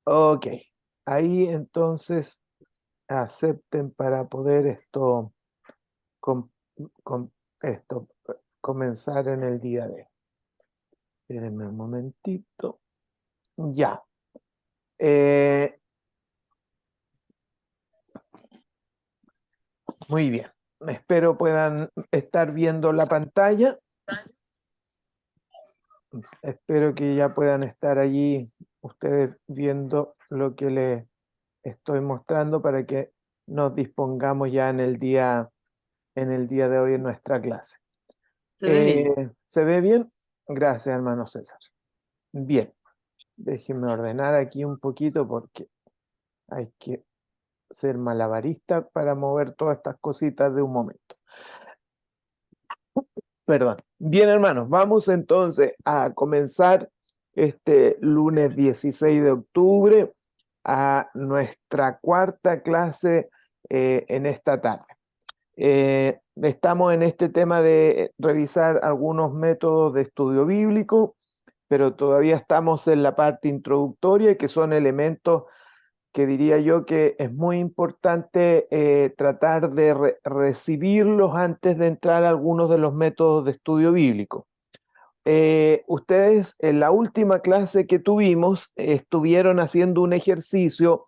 Ok, ahí entonces acepten para poder com- com- esto comenzar en el día de hoy. Espérenme un momentito. Ya. Eh, Muy bien. Espero puedan estar viendo la pantalla. Espero que ya puedan estar allí ustedes viendo lo que les estoy mostrando para que nos dispongamos ya en el día de hoy en nuestra clase. Se ve bien. ¿Se ve bien? Gracias, hermano César. Bien, déjenme ordenar aquí un poquito porque hay que ser malabarista para mover todas estas cositas de un momento. Perdón. Bien, hermanos, vamos entonces a comenzar este lunes 16 de octubre a nuestra cuarta clase en esta tarde. Estamos en este tema de revisar algunos métodos de estudio bíblico, pero todavía estamos en la parte introductoria, que son elementos que diría yo que es muy importante tratar de recibirlos antes de entrar a algunos de los métodos de estudio bíblico. Ustedes en la última clase que tuvimos estuvieron haciendo un ejercicio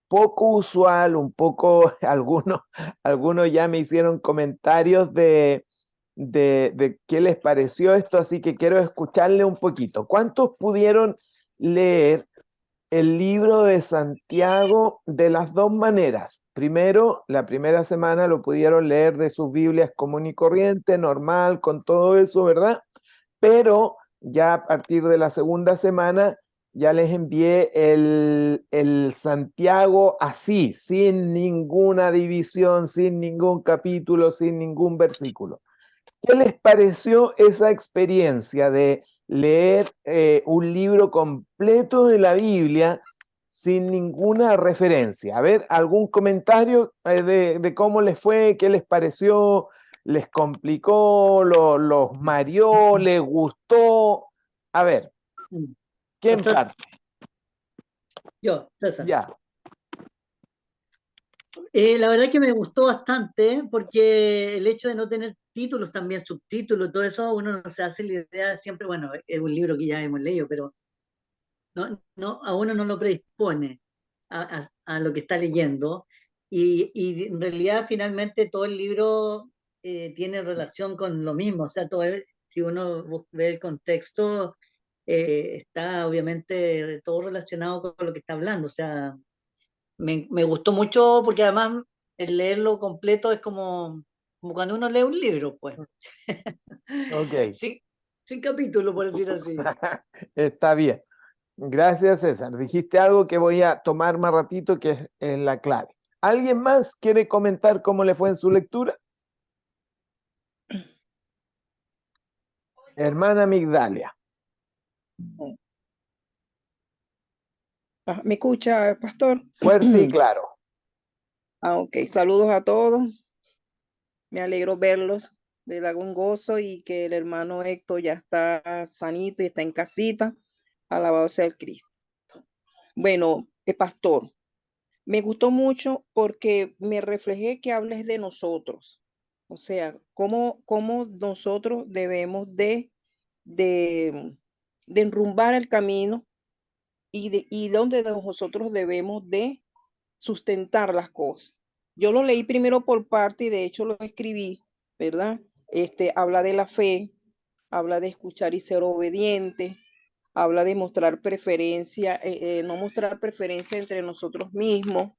poco usual, un poco, algunos ya me hicieron comentarios de qué les pareció esto, así que quiero escucharle un poquito. ¿Cuántos pudieron leer el libro de Santiago de las dos maneras? Primero, la primera semana lo pudieron leer de sus Biblias común y corriente, normal, con todo eso, ¿verdad? Pero ya a partir de la segunda semana ya les envié el Santiago así, sin ninguna división, sin ningún capítulo, sin ningún versículo. ¿Qué les pareció esa experiencia de leer un libro completo de la Biblia sin ninguna referencia? A ver, ¿algún comentario de cómo les fue? ¿Qué les pareció? ¿Les complicó? ¿Los mareó? ¿Les gustó? A ver, ¿quién Pastor, parte? yo, César. Ya, La verdad que me gustó bastante porque el hecho de no tener títulos también, subtítulos, todo eso, uno no se hace la idea siempre, bueno, es un libro que ya hemos leído, pero a uno no lo predispone a lo que está leyendo. Y en realidad finalmente todo el libro tiene relación con lo mismo, o sea, si uno ve el contexto, está obviamente todo relacionado con lo que está hablando, o sea, me gustó mucho porque además el leerlo completo es como cuando uno lee un libro, pues, ok. sin, sin capítulo, por decir así. Está bien. Gracias, César. Dijiste algo que voy a tomar más ratito, que es la clave. ¿Alguien más quiere comentar cómo le fue en su lectura? Hermana Migdalia. ¿Me escucha, pastor? Fuerte y claro. Ok, saludos a todos. Me alegro verlos, les hago un gozo y que el hermano Héctor ya está sanito y está en casita. Alabado sea el Cristo. Bueno, pastor, me gustó mucho porque me reflejé que hables de nosotros. O sea, cómo nosotros debemos de, de enrumbar el camino y dónde nosotros debemos de sustentar las cosas. Yo lo leí primero por parte y de hecho lo escribí, ¿verdad? Habla de la fe, habla de escuchar y ser obediente, habla de mostrar preferencia, no mostrar preferencia entre nosotros mismos,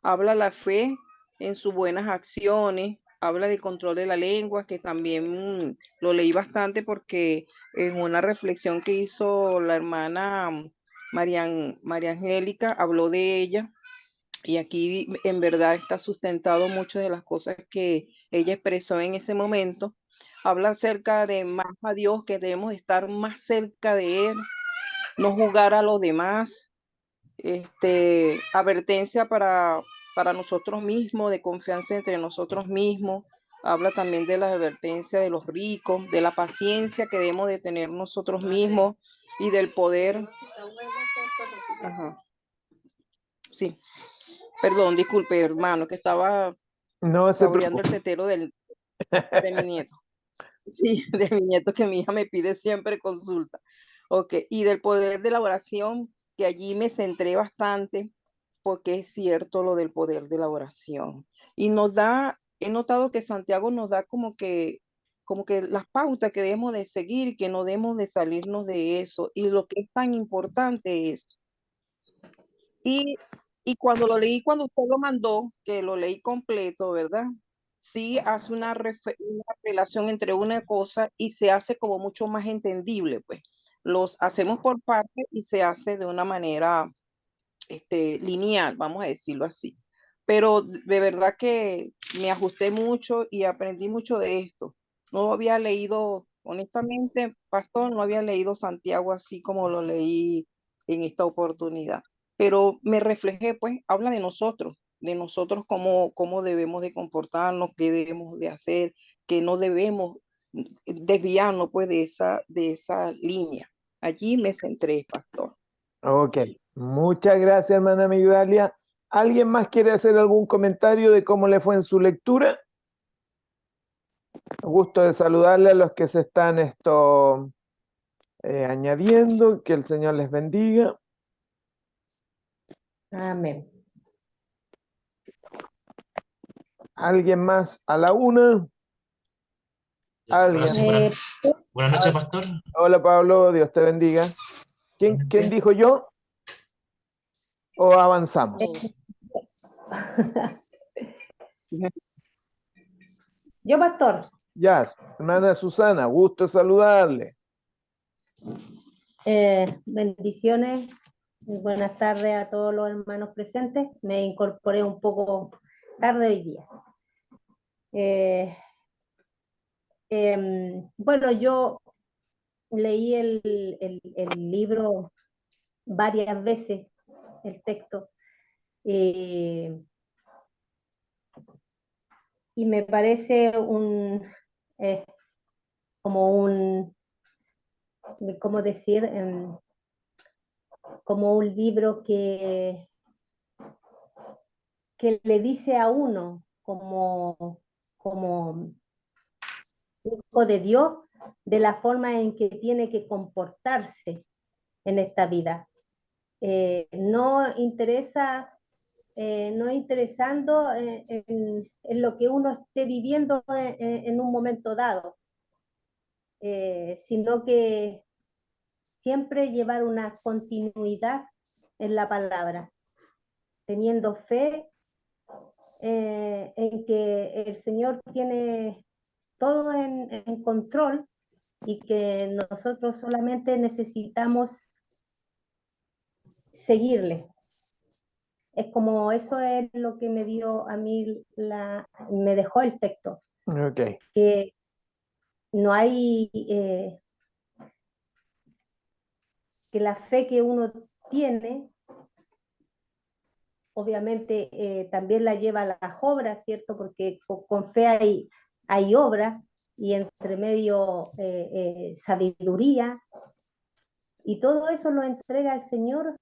habla la fe en sus buenas acciones, habla de control de la lengua, que también lo leí bastante porque en una reflexión que hizo la hermana María Angélica, habló de ella y aquí en verdad está sustentado mucho de las cosas que ella expresó en ese momento. Habla acerca de más a Dios, que debemos estar más cerca de Él, no jugar a los demás. Advertencia para nosotros mismos, de confianza entre nosotros mismos. Habla también de la advertencia de los ricos, de la paciencia que debemos de tener nosotros mismos y del poder. Ajá. Sí, perdón, disculpe, hermano, que estaba No se saboreando el preocupe. tetero de mi nieto. Sí, de mi nieto que mi hija me pide siempre consulta. Ok, y del poder de la oración, que allí me centré bastante, porque es cierto lo del poder de la oración. Y nos da, he notado que Santiago nos da como que las pautas que debemos de seguir, que no debemos de salirnos de eso. Y lo que es tan importante es, y, y cuando lo leí, cuando usted lo mandó, que lo leí completo, ¿verdad? Sí hace una relación entre una cosa y se hace como mucho más entendible, pues. Los hacemos por parte y se hace de una manera lineal, vamos a decirlo así. Pero de verdad que me ajusté mucho y aprendí mucho de esto. No había leído, honestamente, pastor, no había leído Santiago así como lo leí en esta oportunidad. Pero me reflejé, pues, habla de nosotros cómo debemos de comportarnos, qué debemos de hacer, que no debemos desviarnos, pues, de esa línea. Allí me centré, pastor. Ok, muchas gracias, hermana Migdalia. ¿Alguien más quiere hacer algún comentario de cómo le fue en su lectura? Gusto de saludarle a los que se están añadiendo. Que el Señor les bendiga. Amén. ¿Alguien más a la una? Ahora sí, ¿Alguien? buenas noches, pastor. Hola Pablo, Dios te bendiga. ¿Quién dijo yo? ¿O avanzamos? Yo, pastor, Ya, hermana Susana, gusto de saludarle. bendiciones, buenas tardes a todos los hermanos presentes. Me incorporé un poco tarde hoy día. Bueno, yo leí el libro varias veces, el texto, y me parece como ¿cómo decir? Como un libro que le dice a uno como hijo de Dios de la forma en que tiene que comportarse en esta vida. No interesa, no interesando en lo que uno esté viviendo en un momento dado, sino que siempre llevar una continuidad en la palabra, teniendo fe en que el Señor tiene todo en control y que nosotros solamente necesitamos seguirle. Es como eso es lo que me dio a mí, me dejó el texto, Ok, que no hay, que la fe que uno tiene, obviamente también la lleva a las obras, ¿cierto? Porque con fe hay obras y entre medio sabiduría, y todo eso lo entrega el Señor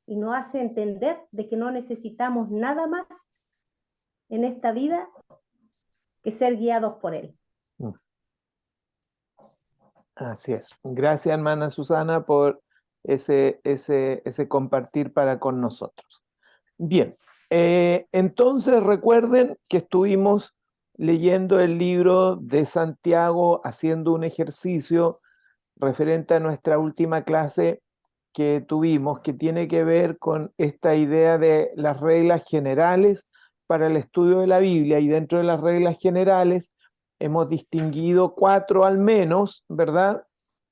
y nos hace entender de que no necesitamos nada más en esta vida que ser guiados por Él. así es. Gracias, hermana Susana, por ese compartir para con nosotros. Bien, entonces recuerden que estuvimos leyendo el libro de Santiago, haciendo un ejercicio referente a nuestra última clase que tuvimos, que tiene que ver con esta idea de las reglas generales para el estudio de la Biblia. Y dentro de las reglas generales hemos distinguido 4 al menos, ¿verdad?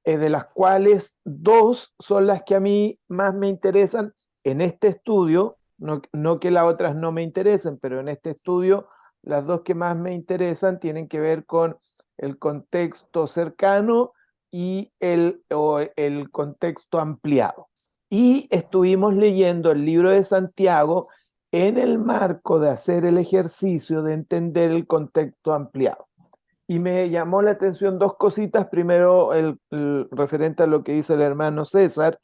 De las cuales 2 son las que a mí más me interesan en este estudio, no que las otras no me interesen, pero en este estudio las 2 que más me interesan tienen que ver con el contexto cercano y el contexto ampliado. Y estuvimos leyendo el libro de Santiago en el marco de hacer el ejercicio de entender el contexto ampliado. Y me llamó la atención 2 cositas. Primero, el referente a lo que dice el hermano César,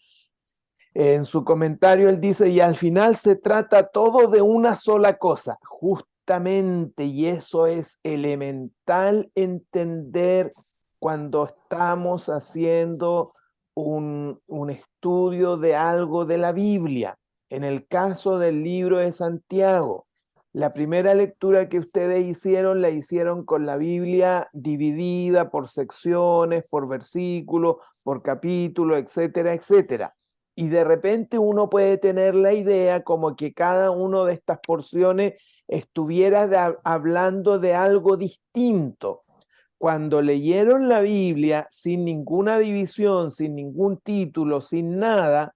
En su comentario él dice, y al final se trata todo de una sola cosa, justamente, y eso es elemental entender cuando estamos haciendo un estudio de algo de la Biblia. En el caso del libro de Santiago, la primera lectura que ustedes hicieron, la hicieron con la Biblia dividida por secciones, por versículos, por capítulo, etcétera, etcétera. Y de repente uno puede tener la idea como que cada una de estas porciones estuviera hablando de algo distinto. Cuando leyeron la Biblia sin ninguna división, sin ningún título, sin nada,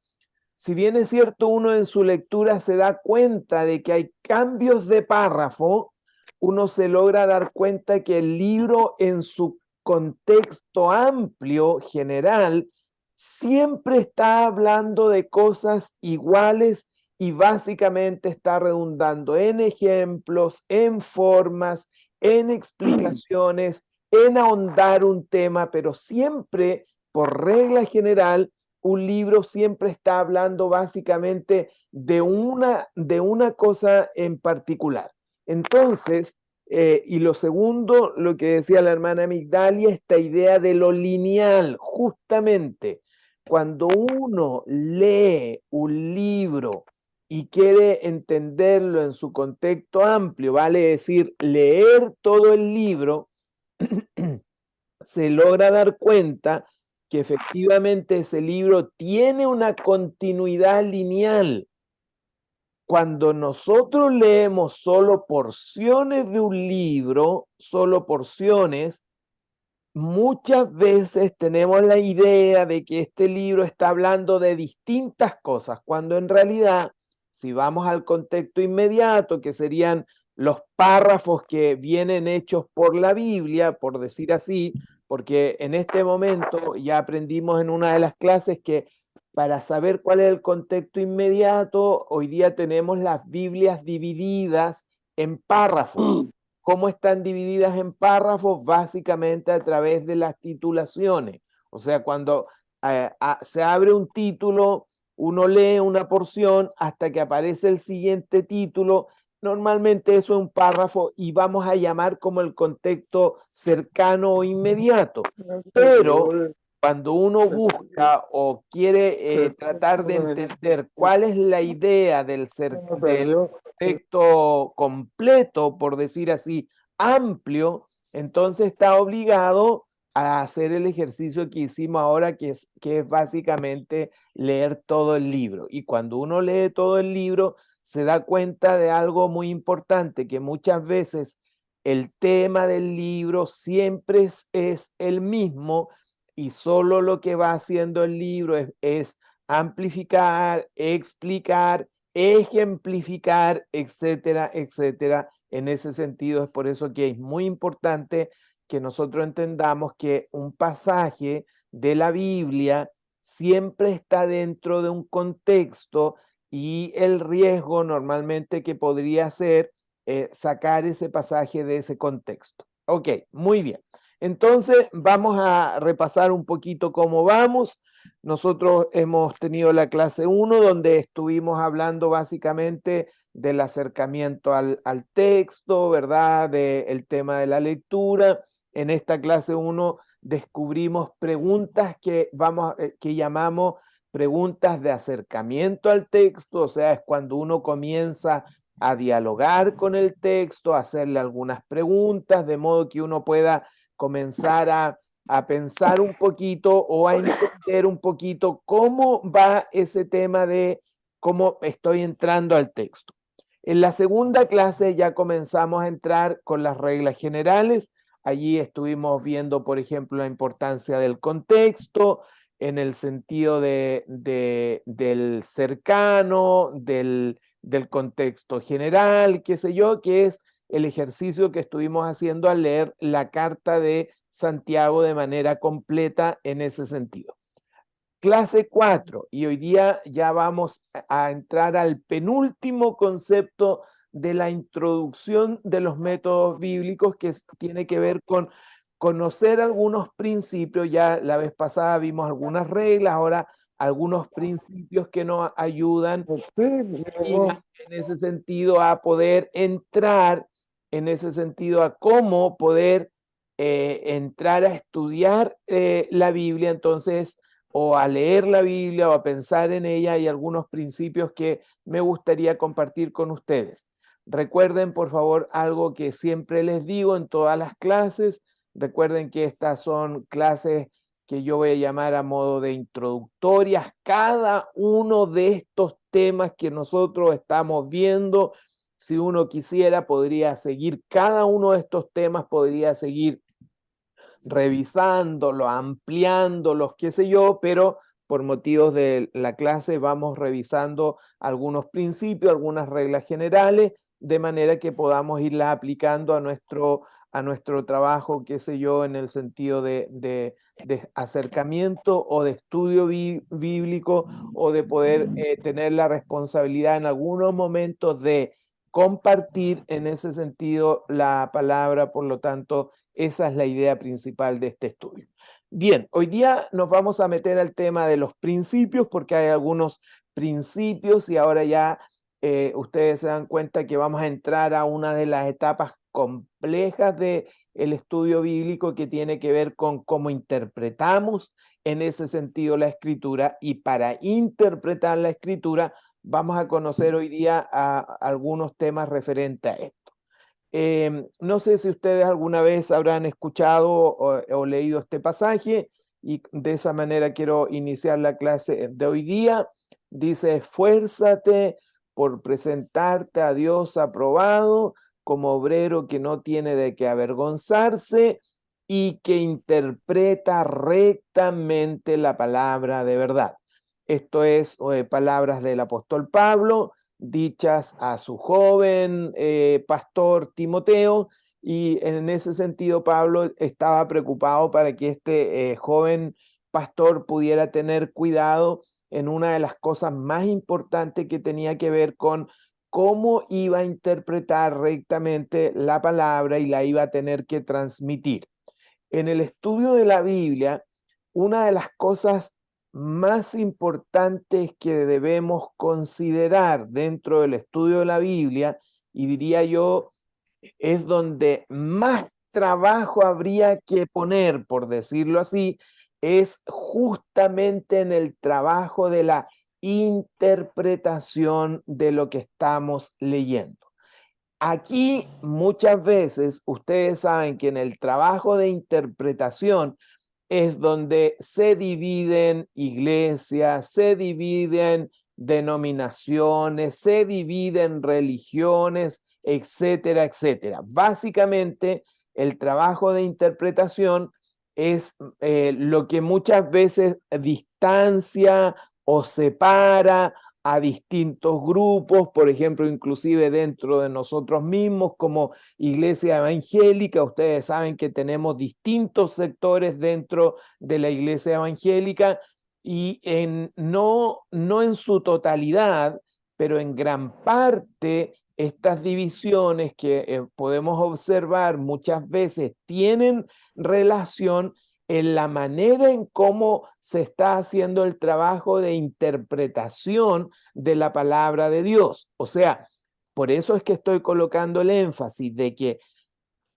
si bien es cierto, uno en su lectura se da cuenta de que hay cambios de párrafo, uno se logra dar cuenta que el libro en su contexto amplio, general, siempre está hablando de cosas iguales y básicamente está redundando en ejemplos, en formas, en explicaciones, en ahondar un tema, pero siempre, por regla general, un libro siempre está hablando básicamente de una cosa en particular. Entonces, y lo segundo, lo que decía la hermana Migdalia, esta idea de lo lineal, justamente, cuando uno lee un libro y quiere entenderlo en su contexto amplio, vale decir, leer todo el libro, se logra dar cuenta que efectivamente ese libro tiene una continuidad lineal. Cuando nosotros leemos solo porciones de un libro, solo porciones, muchas veces tenemos la idea de que este libro está hablando de distintas cosas, cuando en realidad, si vamos al contexto inmediato, que serían los párrafos que vienen hechos por la Biblia, por decir así, porque en este momento ya aprendimos en una de las clases que para saber cuál es el contexto inmediato, hoy día tenemos las Biblias divididas en párrafos. ¿Cómo están divididas en párrafos? Básicamente a través de las titulaciones. O sea, cuando se abre un título, uno lee una porción hasta que aparece el siguiente título. Normalmente eso es un párrafo y vamos a llamar como el contexto cercano o inmediato. Pero cuando uno busca o quiere tratar de entender cuál es la idea del texto completo, por decir así, amplio, entonces está obligado a hacer el ejercicio que hicimos ahora, que es básicamente leer todo el libro. Y cuando uno lee todo el libro, se da cuenta de algo muy importante, que muchas veces el tema del libro siempre es el mismo y solo lo que va haciendo el libro es amplificar, explicar, ejemplificar, etcétera, etcétera. En ese sentido, es por eso que es muy importante que nosotros entendamos que un pasaje de la Biblia siempre está dentro de un contexto y el riesgo normalmente que podría ser sacar ese pasaje de ese contexto. Ok, muy bien. Entonces vamos a repasar un poquito cómo vamos. Nosotros hemos tenido la clase 1 donde estuvimos hablando básicamente del acercamiento al texto, ¿verdad? Del tema de la lectura. En esta clase 1 descubrimos preguntas que llamamos preguntas de acercamiento al texto, o sea, es cuando uno comienza a dialogar con el texto, a hacerle algunas preguntas, de modo que uno pueda comenzar a pensar un poquito o a entender un poquito cómo va ese tema de cómo estoy entrando al texto. En la segunda clase ya comenzamos a entrar con las reglas generales. Allí estuvimos viendo, por ejemplo, la importancia del contexto en el sentido del cercano, del contexto general, qué sé yo, que es el ejercicio que estuvimos haciendo al leer la carta de Santiago de manera completa en ese sentido. Clase 4, y hoy día ya vamos a entrar al penúltimo concepto de la introducción de los métodos bíblicos, que tiene que ver con conocer algunos principios. Ya la vez pasada vimos algunas reglas, ahora algunos principios que nos ayudan y en ese sentido a poder entrar, en ese sentido a cómo poder entrar a estudiar la Biblia, entonces, o a leer la Biblia o a pensar en ella. Hay algunos principios que me gustaría compartir con ustedes. Recuerden, por favor, algo que siempre les digo en todas las clases. Recuerden que estas son clases que yo voy a llamar a modo de introductorias. Cada uno de estos temas que nosotros estamos viendo, si uno quisiera, podría seguir cada uno de estos temas, podría seguir revisándolos, ampliándolos, qué sé yo, pero por motivos de la clase vamos revisando algunos principios, algunas reglas generales, de manera que podamos irlas aplicando a nuestro trabajo, qué sé yo, en el sentido de acercamiento o de estudio bíblico, o de poder tener la responsabilidad en algunos momentos de compartir en ese sentido la palabra. Por lo tanto, esa es la idea principal de este estudio. Bien, hoy día nos vamos a meter al tema de los principios, porque hay algunos principios y ahora ya ustedes se dan cuenta que vamos a entrar a una de las etapas complejas del estudio bíblico, que tiene que ver con cómo interpretamos en ese sentido la escritura. Y para interpretar la escritura vamos a conocer hoy día algunos temas referentes a esto. No sé si ustedes alguna vez habrán escuchado o leído este pasaje, y de esa manera quiero iniciar la clase de hoy día. Dice: esfuérzate por presentarte a Dios aprobado, como obrero que no tiene de qué avergonzarse y que interpreta rectamente la palabra de verdad. Esto es palabras del apóstol Pablo, dichas a su joven pastor Timoteo, y en ese sentido Pablo estaba preocupado para que este joven pastor pudiera tener cuidado en una de las cosas más importantes, que tenía que ver con cómo iba a interpretar rectamente la palabra y la iba a tener que transmitir. En el estudio de la Biblia, una de las cosas más importantes que debemos considerar dentro del estudio de la Biblia, y diría yo, es donde más trabajo habría que poner, por decirlo así, es justamente en el trabajo de la interpretación de lo que estamos leyendo. Aquí muchas veces ustedes saben que en el trabajo de interpretación es donde se dividen iglesias, se dividen denominaciones, se dividen religiones, etcétera, etcétera. Básicamente, el trabajo de interpretación es lo que muchas veces distancia o separa a distintos grupos, por ejemplo, inclusive dentro de nosotros mismos como iglesia evangélica. Ustedes saben que tenemos distintos sectores dentro de la iglesia evangélica, y no en su totalidad, pero en gran parte, estas divisiones que podemos observar muchas veces tienen relación en la manera en cómo se está haciendo el trabajo de interpretación de la palabra de Dios. O sea, por eso es que estoy colocando el énfasis de que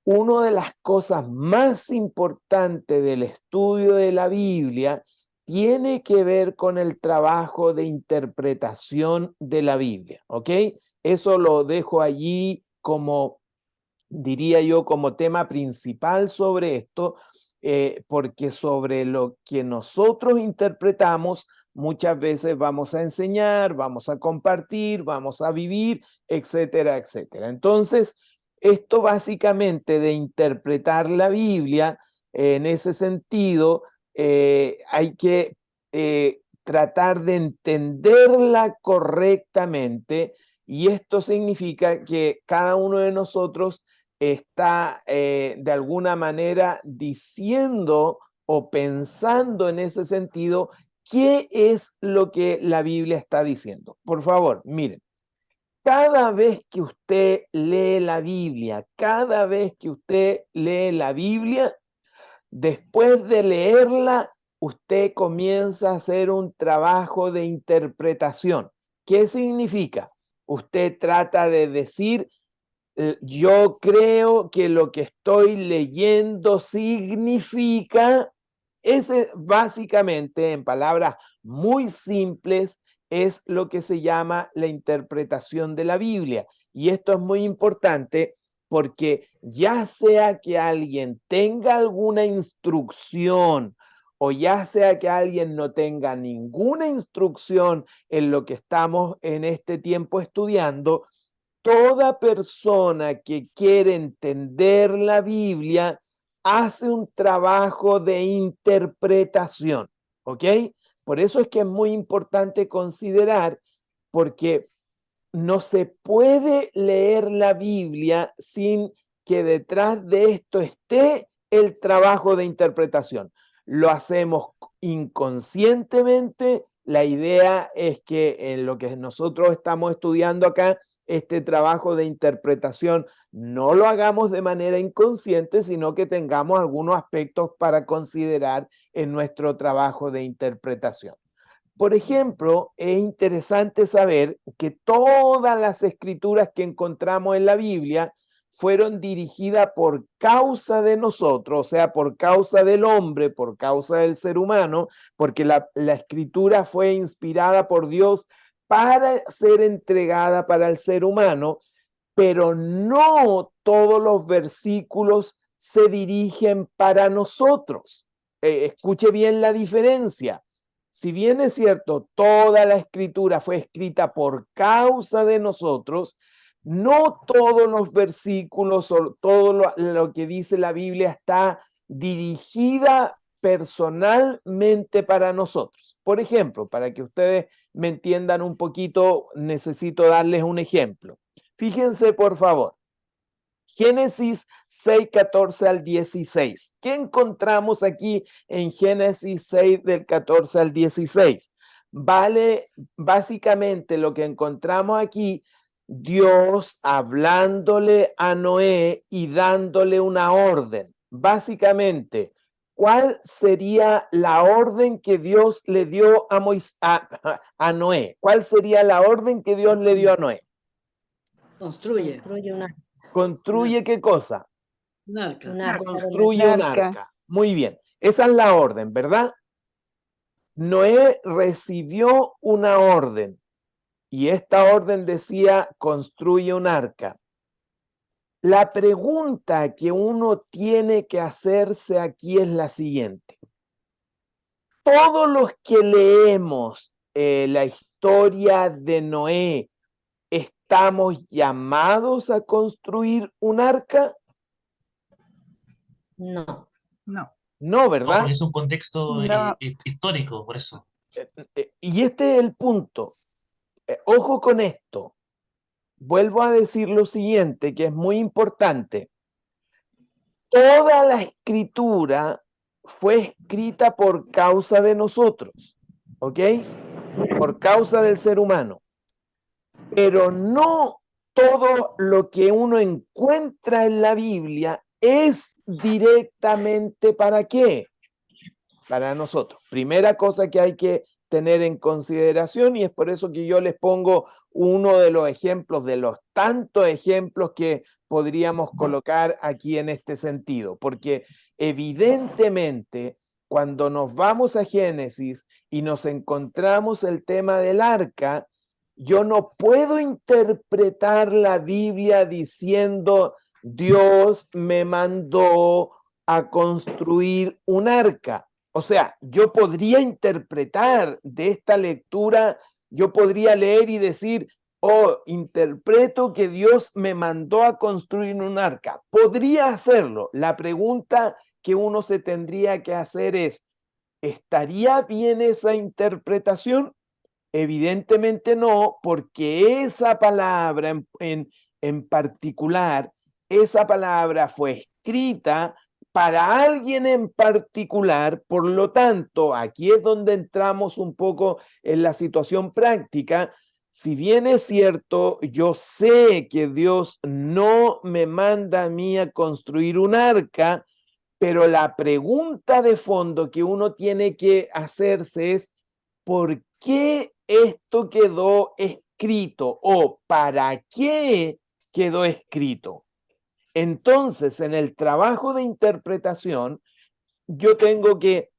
una de las cosas más importantes del estudio de la Biblia tiene que ver con el trabajo de interpretación de la Biblia, ¿ok? Eso lo dejo allí como, diría yo, como tema principal sobre esto, porque sobre lo que nosotros interpretamos muchas veces vamos a enseñar, vamos a compartir, vamos a vivir, etcétera, etcétera. Entonces, esto básicamente de interpretar la Biblia, en ese sentido, hay que tratar de entenderla correctamente, y esto significa que cada uno de nosotros está de alguna manera diciendo o pensando en ese sentido qué es lo que la Biblia está diciendo. Por favor, miren, cada vez que usted lee la Biblia, después de leerla, usted comienza a hacer un trabajo de interpretación. ¿Qué significa? Usted trata de decir, yo creo que lo que estoy leyendo significa, ese básicamente, en palabras muy simples, es lo que se llama la interpretación de la Biblia. Y esto es muy importante porque ya sea que alguien tenga alguna instrucción o ya sea que alguien no tenga ninguna instrucción en lo que estamos en este tiempo estudiando, toda persona que quiere entender la Biblia hace un trabajo de interpretación, ¿ok? Por eso es que es muy importante considerar, porque no se puede leer la Biblia sin que detrás de esto esté el trabajo de interpretación. Lo hacemos inconscientemente. La idea es que en lo que nosotros estamos estudiando acá, este trabajo de interpretación no lo hagamos de manera inconsciente, sino que tengamos algunos aspectos para considerar en nuestro trabajo de interpretación. Por ejemplo, es interesante saber que todas las escrituras que encontramos en la Biblia fueron dirigidas por causa de nosotros, o sea, por causa del hombre, por causa del ser humano, porque la escritura fue inspirada por Dios para ser entregada para el ser humano, pero no todos los versículos se dirigen para nosotros. Escuche bien la diferencia. Si bien es cierto, toda la escritura fue escrita por causa de nosotros, no todos los versículos o todo lo que dice la Biblia está dirigida personalmente para nosotros. Por ejemplo, para que ustedes me entiendan un poquito, necesito darles un ejemplo. Fíjense, por favor. Génesis 6, 14 al 16. ¿Qué encontramos aquí en Génesis 6 del 14 al 16? Vale, básicamente lo que encontramos aquí, Dios hablándole a Noé y dándole una orden. Básicamente, ¿cuál sería la orden que Dios le dio a Noé? ¿Cuál sería la orden que Dios le dio a Noé? Construye Construye ¿Construye qué cosa? un arca. un arca. Construye un arca. Muy bien. Esa es la orden, ¿verdad? Noé recibió una orden y esta orden decía, construye un arca. La pregunta que uno tiene que hacerse aquí es la siguiente. Todos los que leemos la historia de Noé, ¿estamos llamados a construir un arca? No. No. No, No, ¿verdad? porque es un contexto No. histórico, por eso. Y este es el punto. Ojo con esto. Vuelvo a decir lo siguiente, que es muy importante. Toda la escritura fue escrita por causa de nosotros, ¿ok? Por causa del ser humano. Pero no todo lo que uno encuentra en la Biblia es directamente ¿para qué? Para nosotros. Primera cosa que hay que tener en consideración, y es por eso que yo les pongo uno de los ejemplos, de los tantos ejemplos que podríamos colocar aquí en este sentido, porque evidentemente cuando nos vamos a Génesis y nos encontramos el tema del arca, yo no puedo interpretar la Biblia diciendo Dios me mandó a construir un arca. O sea, yo podría interpretar de esta lectura, yo podría leer y decir, oh, interpreto que Dios me mandó a construir un arca. Podría hacerlo. La pregunta que uno se tendría que hacer es, ¿estaría bien esa interpretación? Evidentemente no, porque esa palabra en particular, esa palabra fue escrita para alguien en particular, por lo tanto, aquí es donde entramos un poco en la situación práctica. Si bien es cierto, yo sé que Dios no me manda a mí a construir un arca, Pero la pregunta de fondo que uno tiene que hacerse es, ¿por qué esto quedó escrito o para qué quedó escrito? Entonces, en el trabajo de interpretación, yo tengo que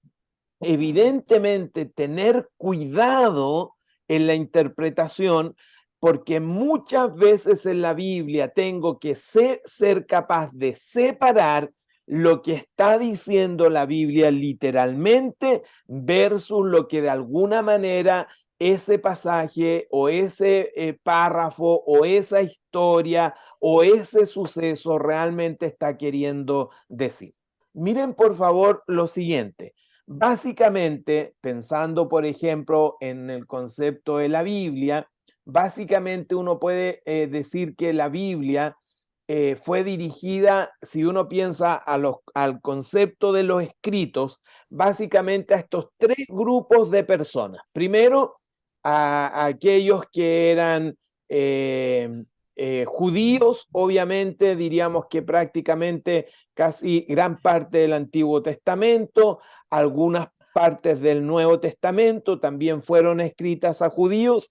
evidentemente tener cuidado en la interpretación, porque muchas veces en la Biblia tengo que ser capaz de separar lo que está diciendo la Biblia literalmente versus lo que de alguna manera ese pasaje o ese párrafo o esa historia o ese suceso realmente está queriendo decir. Miren por favor lo siguiente. Básicamente, pensando por ejemplo en el concepto de la Biblia, básicamente uno puede decir que la Biblia fue dirigida, si uno piensa al concepto de los escritos, básicamente a estos tres grupos de personas. Primero, a aquellos que eran judíos, obviamente diríamos que prácticamente casi gran parte del Antiguo Testamento, algunas partes del Nuevo Testamento también fueron escritas a judíos.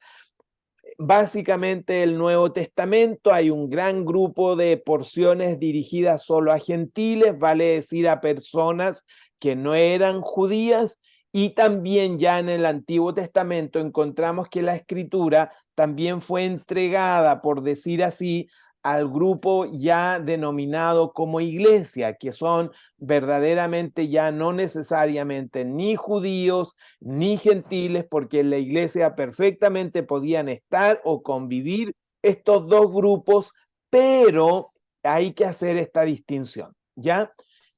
Básicamente el Nuevo Testamento hay un gran grupo de porciones dirigidas solo a gentiles, vale decir a personas que no eran judías, y también ya en el Antiguo Testamento encontramos que la escritura también fue entregada, por decir así, al grupo ya denominado como iglesia, que son verdaderamente ya no necesariamente ni judíos ni gentiles, porque en la iglesia perfectamente podían estar o convivir estos dos grupos, pero hay que hacer esta distinción, ¿ya?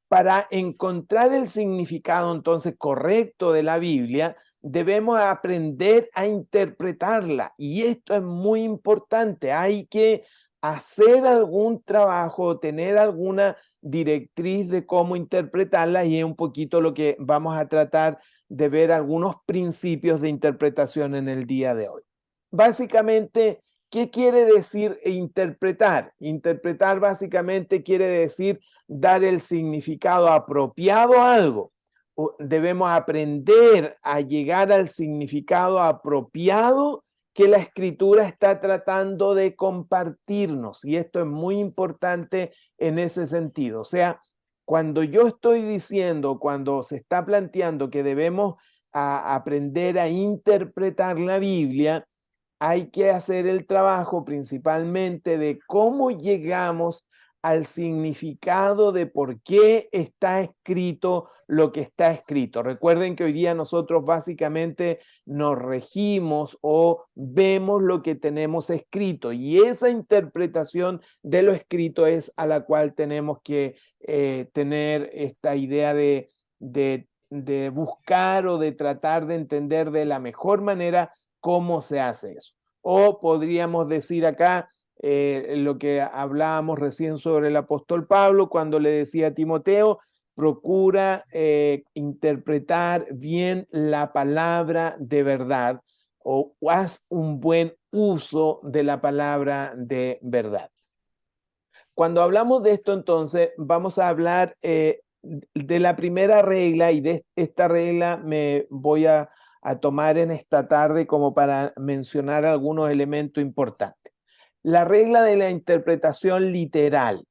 Para encontrar el significado entonces correcto de la Biblia, debemos aprender a interpretarla, y esto es muy importante. Hay que hacer algún trabajo, tener alguna directriz de cómo interpretarla, y es un poquito lo que vamos a tratar de ver, algunos principios de interpretación en el día de hoy. Básicamente, ¿qué quiere decir interpretar? Interpretar básicamente quiere decir dar el significado apropiado a algo. Debemos aprender a llegar al significado apropiado que la escritura está tratando de compartirnos, y esto es muy importante en ese sentido. O sea, cuando yo estoy diciendo, cuando se está planteando que debemos aprender a interpretar la Biblia, hay que hacer el trabajo principalmente de cómo llegamos al significado de por qué está escrito lo que está escrito. Recuerden que hoy día nosotros básicamente nos regimos o vemos lo que tenemos escrito, y esa interpretación de lo escrito es a la cual tenemos que tener esta idea de buscar o de tratar de entender de la mejor manera cómo se hace eso. O podríamos decir acá lo que hablábamos recién sobre el apóstol Pablo, cuando le decía a Timoteo, procura interpretar bien la palabra de verdad, o haz un buen uso de la palabra de verdad. Cuando hablamos de esto, entonces, vamos a hablar de la primera regla, y de esta regla me voy a tomar en esta tarde como para mencionar algunos elementos importantes. La regla de la interpretación literal.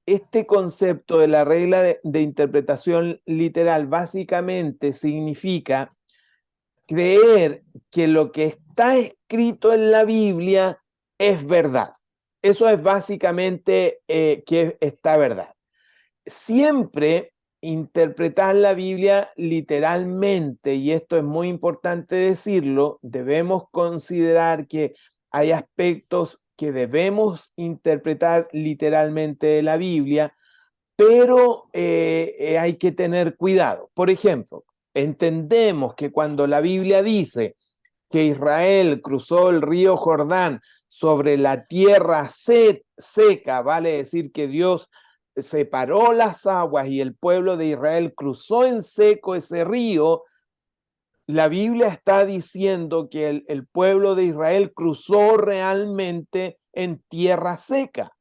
Este concepto de la regla de interpretación literal básicamente significa creer que lo que está escrito en la Biblia es verdad. Eso es básicamente que está verdad. Siempre interpretar la Biblia literalmente, y esto es muy importante decirlo, debemos considerar que hay aspectos que debemos interpretar literalmente de la Biblia, pero hay que tener cuidado. Por ejemplo, entendemos que cuando la Biblia dice que Israel cruzó el río Jordán sobre la tierra seca, vale decir que Dios separó las aguas y el pueblo de Israel cruzó en seco ese río. La Biblia está diciendo que el pueblo de Israel cruzó realmente en tierra seca.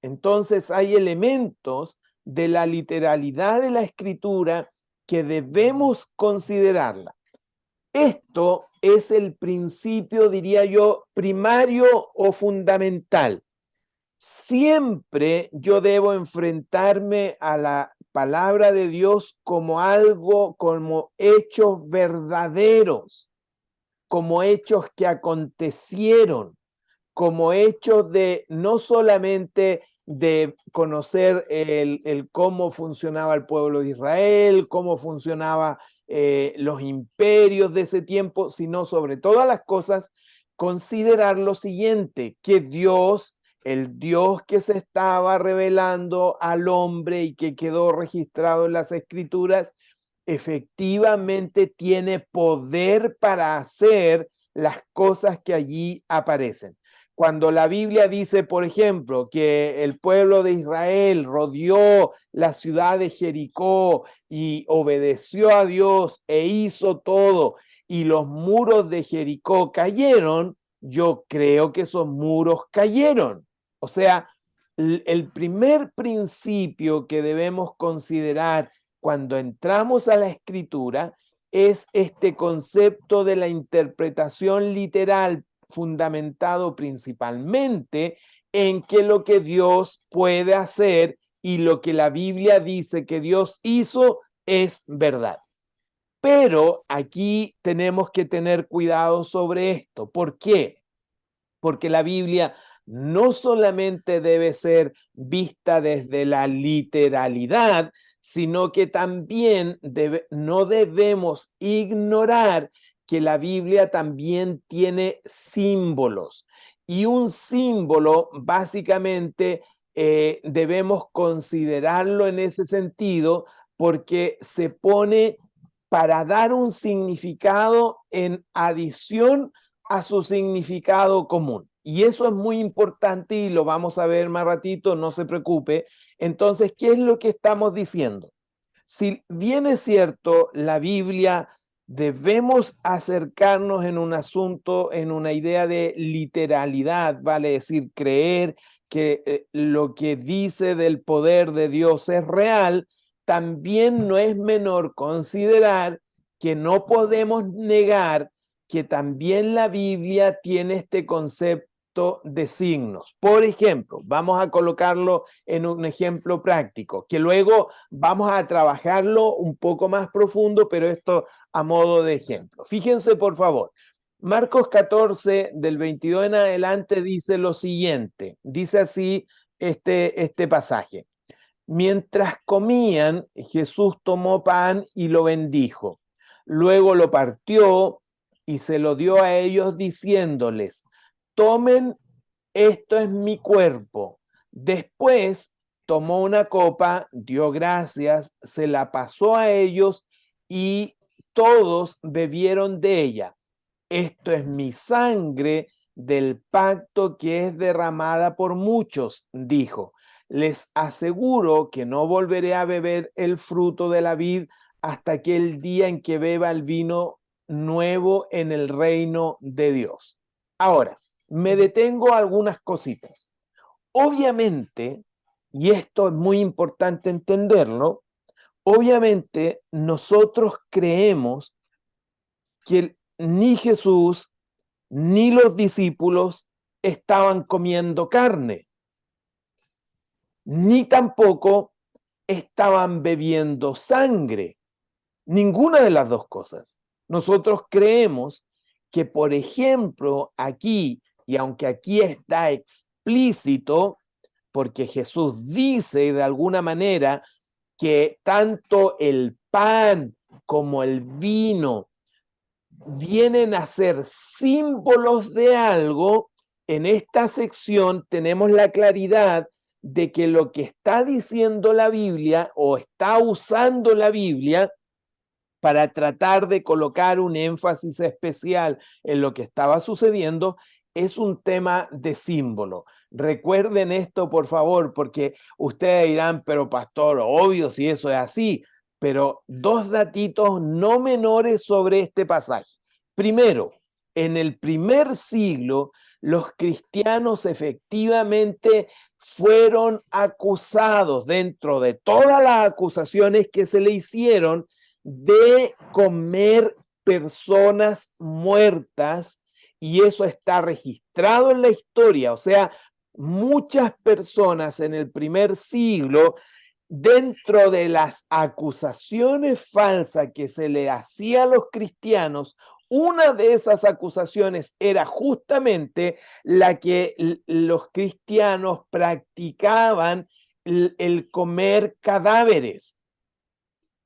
Entonces hay elementos de la literalidad de la escritura que debemos considerarla. Esto es el principio, diría yo, primario o fundamental. Siempre yo debo enfrentarme a la palabra de Dios como algo, como hechos verdaderos, como hechos que acontecieron, como hechos de no solamente de conocer el cómo funcionaba el pueblo de Israel, cómo funcionaban los imperios de ese tiempo, sino sobre todas las cosas, considerar lo siguiente, que Dios, el Dios que se estaba revelando al hombre y que quedó registrado en las Escrituras, efectivamente tiene poder para hacer las cosas que allí aparecen. Cuando la Biblia dice, por ejemplo, que el pueblo de Israel rodeó la ciudad de Jericó y obedeció a Dios e hizo todo, y los muros de Jericó cayeron, yo creo que esos muros cayeron. O sea, el primer principio que debemos considerar cuando entramos a la escritura es este concepto de la interpretación literal, fundamentado principalmente en que lo que Dios puede hacer y lo que la Biblia dice que Dios hizo es verdad. Pero aquí tenemos que tener cuidado sobre esto. ¿Por qué? Porque la Biblia no solamente debe ser vista desde la literalidad, sino que también no debemos ignorar que la Biblia también tiene símbolos. Y un símbolo, básicamente, debemos considerarlo en ese sentido porque se pone para dar un significado en adición a su significado común. Y eso es muy importante y lo vamos a ver más ratito, no se preocupe. Entonces, ¿qué es lo que estamos diciendo? Si bien es cierto, la Biblia debemos acercarnos en un asunto, en una idea de literalidad, vale decir, creer que lo que dice del poder de Dios es real, también no es menor considerar que no podemos negar que también la Biblia tiene este concepto de signos. Por ejemplo, vamos a colocarlo en un ejemplo práctico, que luego vamos a trabajarlo un poco más profundo, pero esto a modo de ejemplo. Fíjense, por favor, Marcos 14, del 22 en adelante, dice lo siguiente, dice así este pasaje. Mientras comían, Jesús tomó pan y lo bendijo. Luego lo partió y se lo dio a ellos diciéndoles, tomen, esto es mi cuerpo. Después tomó una copa, dio gracias, se la pasó a ellos y todos bebieron de ella. Esto es mi sangre del pacto que es derramada por muchos, dijo. Les aseguro que no volveré a beber el fruto de la vid hasta aquel día en que beba el vino nuevo en el reino de Dios. Ahora, me detengo a algunas cositas. Obviamente, y esto es muy importante entenderlo, obviamente nosotros creemos que ni Jesús ni los discípulos estaban comiendo carne, ni tampoco estaban bebiendo sangre. Ninguna de las dos cosas. Nosotros creemos que, por ejemplo, aquí, y aunque aquí está explícito, porque Jesús dice de alguna manera que tanto el pan como el vino vienen a ser símbolos de algo, en esta sección tenemos la claridad de que lo que está diciendo la Biblia o está usando la Biblia para tratar de colocar un énfasis especial en lo que estaba sucediendo es un tema de símbolo. Recuerden esto, por favor, porque ustedes dirán, pero pastor, obvio si eso es así, pero dos datitos no menores sobre este pasaje. Primero, en el primer siglo, los cristianos efectivamente fueron acusados dentro de todas las acusaciones que se le hicieron de comer personas muertas, y eso está registrado en la historia. O sea, muchas personas en el primer siglo, dentro de las acusaciones falsas que se le hacía a los cristianos, una de esas acusaciones era justamente la que los cristianos practicaban, el comer cadáveres.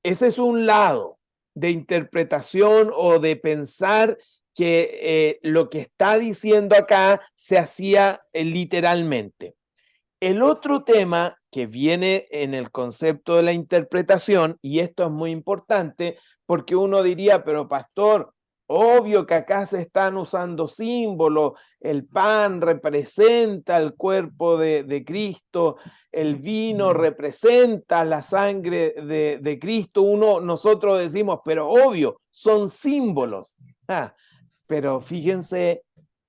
Ese es un lado de interpretación o de pensar que lo que está diciendo acá se hacía literalmente. El otro tema que viene en el concepto de la interpretación, y esto es muy importante, porque uno diría, pero pastor, obvio que acá se están usando símbolos, el pan representa el cuerpo de Cristo, el vino representa la sangre de Cristo. Nosotros decimos, pero obvio, son símbolos. Pero fíjense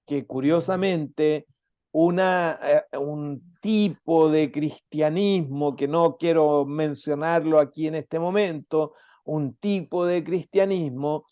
que curiosamente un tipo de cristianismo, que no quiero mencionarlo aquí en este momento, un tipo de cristianismo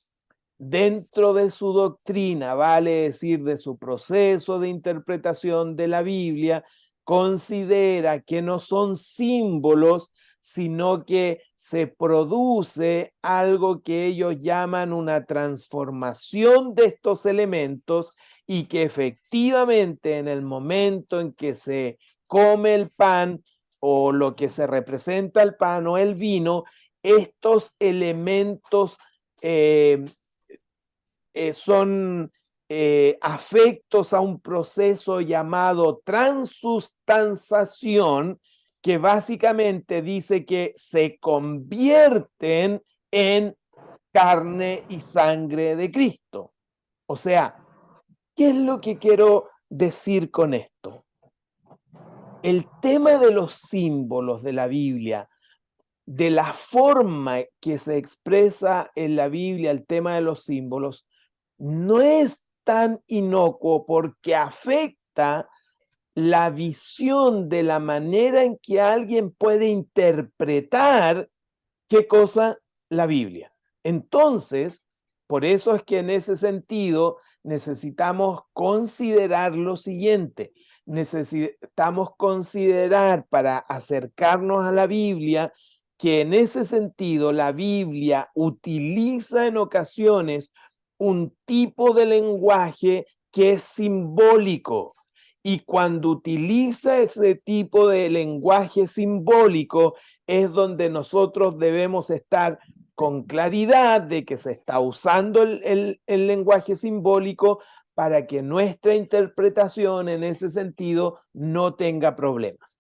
dentro de su doctrina, vale decir, de su proceso de interpretación de la Biblia, considera que no son símbolos, sino que se produce algo que ellos llaman una transformación de estos elementos, y que efectivamente en el momento en que se come el pan o lo que se representa el pan o el vino, estos elementos son afectos a un proceso llamado transustanciación, que básicamente dice que se convierten en carne y sangre de Cristo. O sea, ¿qué es lo que quiero decir con esto? El tema de los símbolos de la Biblia, de la forma que se expresa en la Biblia el tema de los símbolos, no es tan inocuo, porque afecta la visión de la manera en que alguien puede interpretar qué cosa la Biblia. Entonces, por eso es que en ese sentido necesitamos considerar lo siguiente. Necesitamos considerar, para acercarnos a la Biblia, que en ese sentido la Biblia utiliza en ocasiones un tipo de lenguaje que es simbólico. Y cuando utiliza ese tipo de lenguaje simbólico, es donde nosotros debemos estar con claridad de que se está usando el lenguaje simbólico, para que nuestra interpretación en ese sentido no tenga problemas.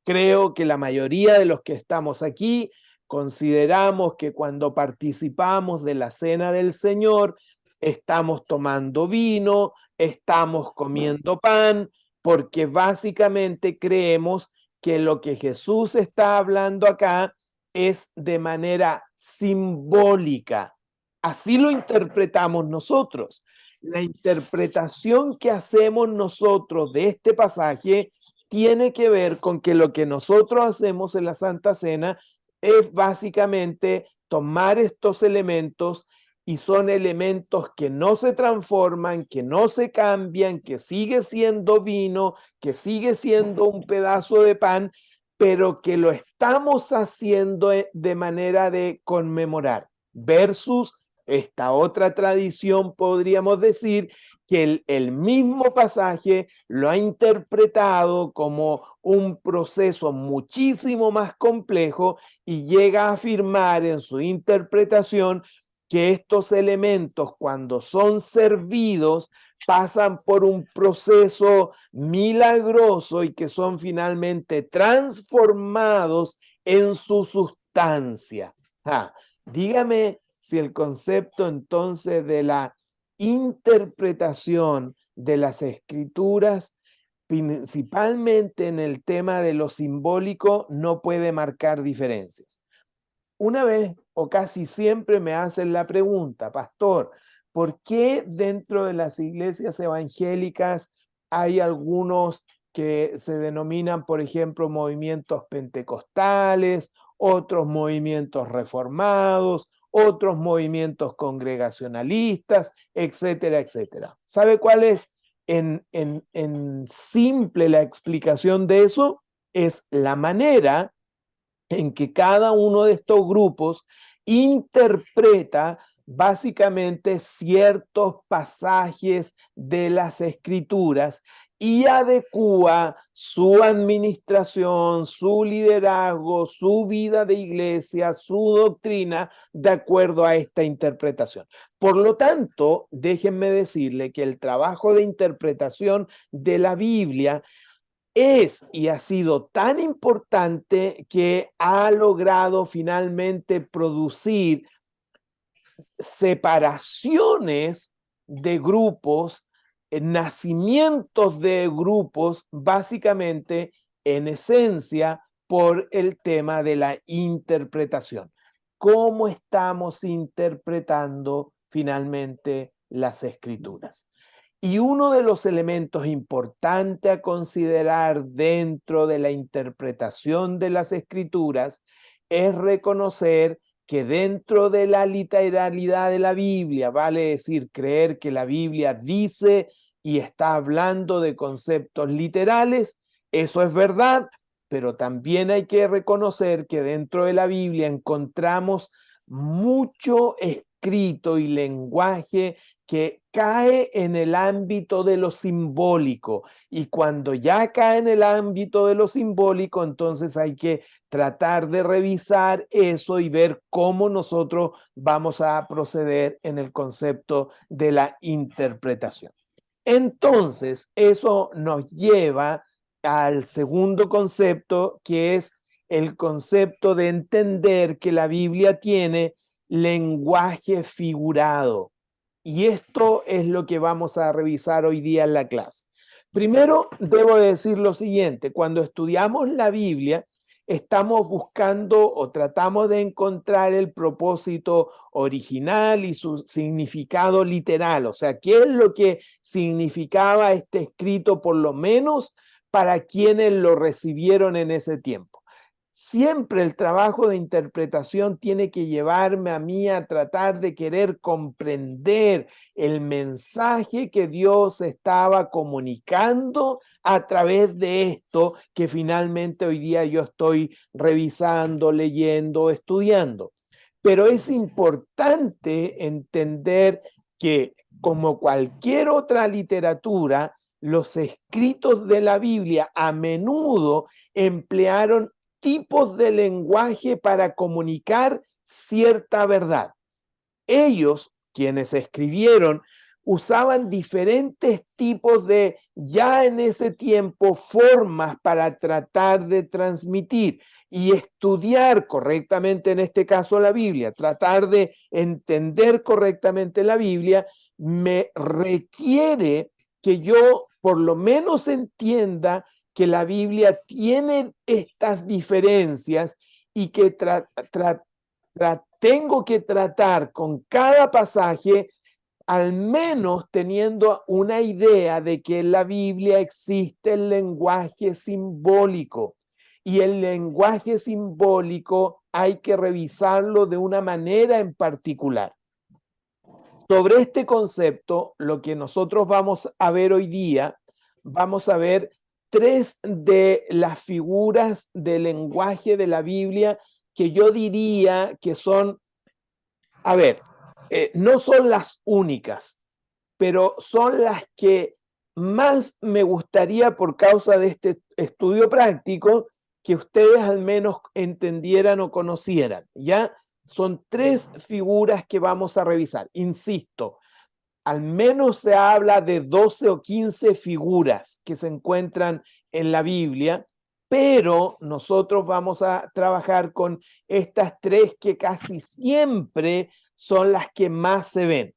Creo que la mayoría de los que estamos aquí consideramos que cuando participamos de la cena del Señor, estamos tomando vino, estamos comiendo pan, porque básicamente creemos que lo que Jesús está hablando acá es de manera simbólica. Así lo interpretamos nosotros. La interpretación que hacemos nosotros de este pasaje tiene que ver con que lo que nosotros hacemos en la Santa Cena es básicamente tomar estos elementos, y son elementos que no se transforman, que no se cambian, que sigue siendo vino, que sigue siendo un pedazo de pan, pero que lo estamos haciendo de manera de conmemorar, versus esta otra tradición, podríamos decir, que el mismo pasaje lo ha interpretado como un proceso muchísimo más complejo, y llega a afirmar en su interpretación que estos elementos, cuando son servidos, pasan por un proceso milagroso y que son finalmente transformados en su sustancia. Dígame si el concepto entonces de la interpretación de las escrituras, principalmente en el tema de lo simbólico, no puede marcar diferencias. Una vez o casi siempre me hacen la pregunta, pastor, ¿por qué dentro de las iglesias evangélicas hay algunos que se denominan, por ejemplo, movimientos pentecostales, otros movimientos reformados, otros movimientos congregacionalistas, etcétera, etcétera. ¿Sabe cuál es en simple la explicación de eso? Es la manera en que cada uno de estos grupos interpreta básicamente ciertos pasajes de las Escrituras y adecúa su administración, su liderazgo, su vida de iglesia, su doctrina de acuerdo a esta interpretación. Por lo tanto, déjenme decirle que el trabajo de interpretación de la Biblia es y ha sido tan importante que ha logrado finalmente producir separaciones de grupos, nacimientos de grupos, básicamente en esencia por el tema de la interpretación. ¿Cómo estamos interpretando finalmente las Escrituras? Y uno de los elementos importantes a considerar dentro de la interpretación de las Escrituras es reconocer que dentro de la literalidad de la Biblia, vale decir, creer que la Biblia dice y está hablando de conceptos literales, eso es verdad, pero también hay que reconocer que dentro de la Biblia encontramos mucho escrito y lenguaje que cae en el ámbito de lo simbólico, y cuando ya cae en el ámbito de lo simbólico, entonces hay que tratar de revisar eso y ver cómo nosotros vamos a proceder en el concepto de la interpretación. Entonces, eso nos lleva al segundo concepto, que es el concepto de entender que la Biblia tiene lenguaje figurado. Y esto es lo que vamos a revisar hoy día en la clase. Primero, debo decir lo siguiente: cuando estudiamos la Biblia, estamos buscando o tratamos de encontrar el propósito original y su significado literal. O sea, ¿qué es lo que significaba este escrito, por lo menos para quienes lo recibieron en ese tiempo? Siempre el trabajo de interpretación tiene que llevarme a mí a tratar de querer comprender el mensaje que Dios estaba comunicando a través de esto que finalmente hoy día yo estoy revisando, leyendo, estudiando. Pero es importante entender que, como cualquier otra literatura, los escritos de la Biblia a menudo emplearon tipos de lenguaje para comunicar cierta verdad. Ellos, quienes escribieron, usaban diferentes tipos de, ya en ese tiempo, formas para tratar de transmitir y estudiar correctamente, en este caso la Biblia, tratar de entender correctamente la Biblia, me requiere que yo por lo menos entienda que la Biblia tiene estas diferencias y que tengo que tratar con cada pasaje al menos teniendo una idea de que en la Biblia existe el lenguaje simbólico, y el lenguaje simbólico hay que revisarlo de una manera en particular. Sobre este concepto, lo que nosotros vamos a ver hoy día, vamos a ver tres de las figuras del lenguaje de la Biblia que yo diría que son, no son las únicas, pero son las que más me gustaría, por causa de este estudio práctico, que ustedes al menos entendieran o conocieran, ¿ya? Son tres figuras que vamos a revisar. Insisto, al menos se habla de 12 o 15 figuras que se encuentran en la Biblia, pero nosotros vamos a trabajar con estas tres que casi siempre son las que más se ven,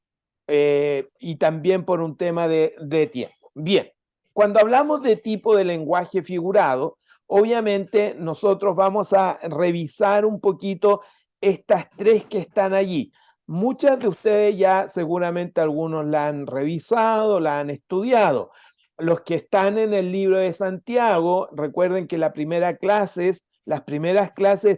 y también por un tema de tiempo. Bien, cuando hablamos de tipo de lenguaje figurado, obviamente nosotros vamos a revisar un poquito estas tres que están allí. Muchas de ustedes ya seguramente algunos la han revisado, la han estudiado, los que están en el libro de Santiago, recuerden que las primeras clases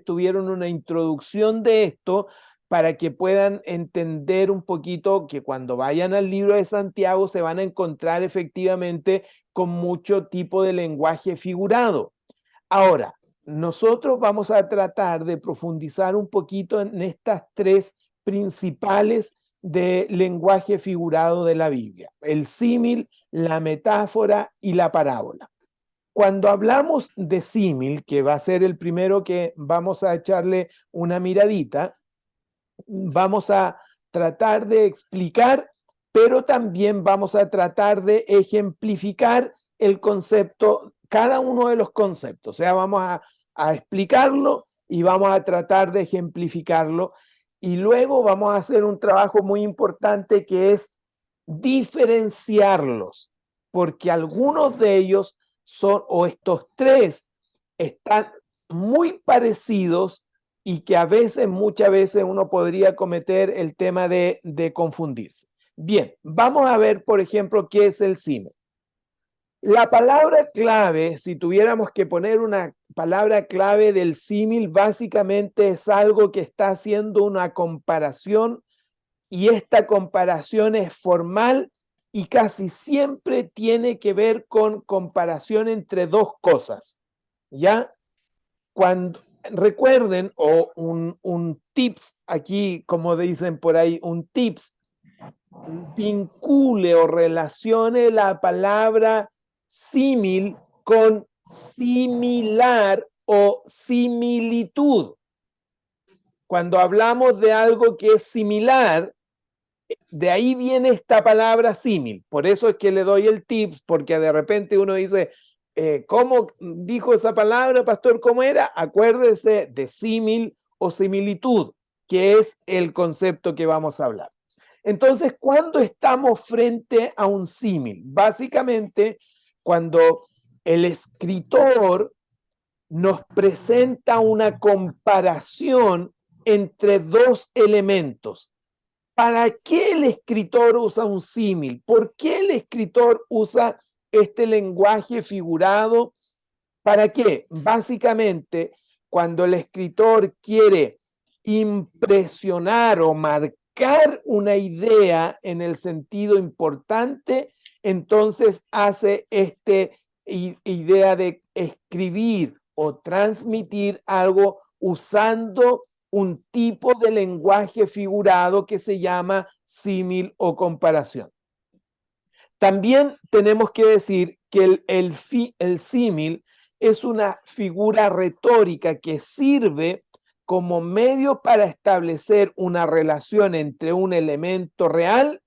tuvieron una introducción de esto para que puedan entender un poquito que cuando vayan al libro de Santiago se van a encontrar efectivamente con mucho tipo de lenguaje figurado. Ahora, nosotros vamos a tratar de profundizar un poquito en estas tres principales de lenguaje figurado de la Biblia: el símil, la metáfora y la parábola. Cuando hablamos de símil, que va a ser el primero que vamos a echarle una miradita, vamos a tratar de explicar, pero también vamos a tratar de ejemplificar el concepto, cada uno de los conceptos. O sea, vamos a explicarlo y vamos a tratar de ejemplificarlo. Y luego vamos a hacer un trabajo muy importante que es diferenciarlos, porque algunos de ellos son, o estos tres, están muy parecidos y que a veces, muchas veces uno podría cometer el tema de confundirse. Bien, vamos a ver, por ejemplo, qué es el símil. La palabra clave, si tuviéramos que poner una palabra clave del símil, básicamente es algo que está haciendo una comparación, y esta comparación es formal y casi siempre tiene que ver con comparación entre dos cosas. ¿Ya? Cuando recuerden, o un tips aquí, como dicen por ahí, un tips, vincule o relacione la palabra símil con similar o similitud. Cuando hablamos de algo que es similar, de ahí viene esta palabra símil. Por eso es que le doy el tips, porque de repente uno dice, ¿cómo dijo esa palabra, pastor? ¿Cómo era? Acuérdese de símil o similitud, que es el concepto que vamos a hablar. Entonces, ¿cuándo estamos frente a un símil? Básicamente, cuando el escritor nos presenta una comparación entre dos elementos. ¿Para qué el escritor usa un símil? ¿Por qué el escritor usa este lenguaje figurado? ¿Para qué? Básicamente, cuando el escritor quiere impresionar o marcar una idea en el sentido importante, entonces hace esta idea de escribir o transmitir algo usando un tipo de lenguaje figurado que se llama símil o comparación. También tenemos que decir que el símil es una figura retórica que sirve como medio para establecer una relación entre un elemento real,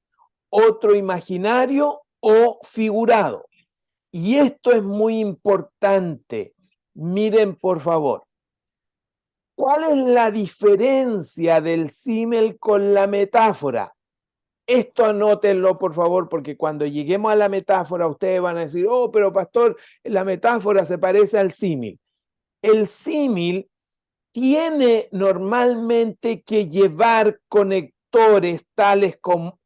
otro imaginario o figurado. Y esto es muy importante. Miren, por favor. ¿Cuál es la diferencia del símil con la metáfora? Esto anótenlo, por favor, porque cuando lleguemos a la metáfora, ustedes van a decir, oh, pero pastor, la metáfora se parece al símil. El símil tiene normalmente que llevar conectores tales como,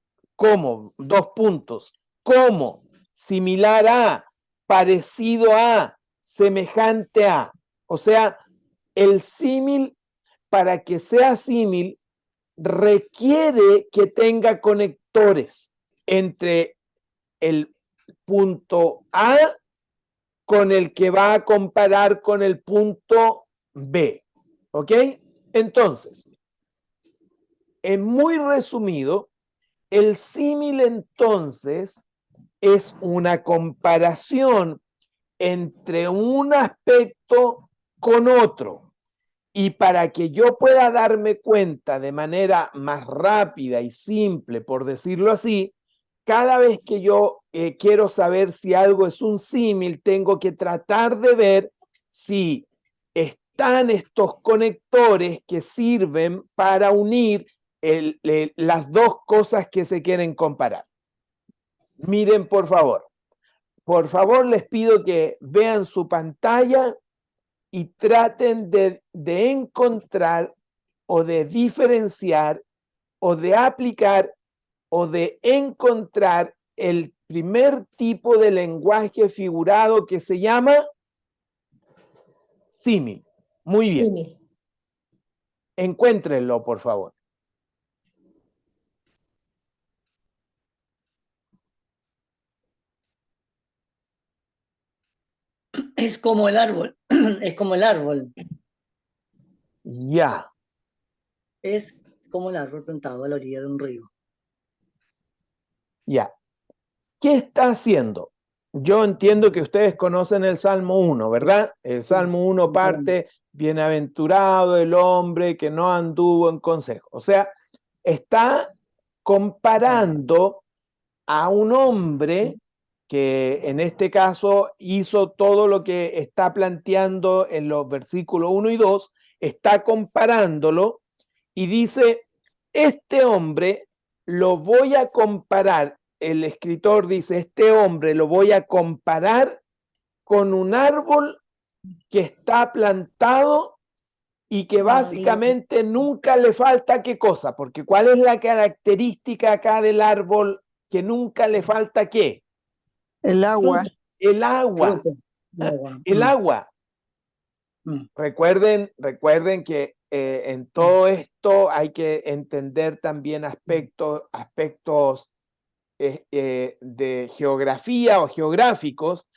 dos puntos, como, similar a, parecido a, semejante a. O sea, el símil, para que sea símil, requiere que tenga conectores entre el punto A con el que va a comparar con el punto B. ¿Ok? Entonces, en muy resumido, el símil entonces es una comparación entre un aspecto con otro. Y para que yo pueda darme cuenta de manera más rápida y simple, por decirlo así, cada vez que yo quiero saber si algo es un símil, tengo que tratar de ver si están estos conectores que sirven para unir las dos cosas que se quieren comparar. Miren, por favor, les pido que vean su pantalla y traten de encontrar o de diferenciar o de aplicar o de encontrar el primer tipo de lenguaje figurado que se llama símil. Muy bien, símil. encuéntrenlo, por favor. Es como el árbol, es como el árbol, Ya, es como el árbol plantado a la orilla de un río. ya. ¿Qué está haciendo? Yo entiendo que ustedes conocen el Salmo 1, ¿verdad? El Salmo 1 parte, bienaventurado el hombre que no anduvo en consejo. O sea, está comparando a un hombre que en este caso hizo todo lo que está planteando en los versículos 1 y 2, está comparándolo y dice, este hombre lo voy a comparar, el escritor dice, este hombre lo voy a comparar con un árbol que está plantado y que básicamente nunca le falta qué cosa, porque ¿cuál es la característica acá del árbol que nunca le falta qué? El agua. El agua, Fruto, agua. el agua. Mm. Recuerden que en todo esto hay que entender también aspectos de geografía o geográficos.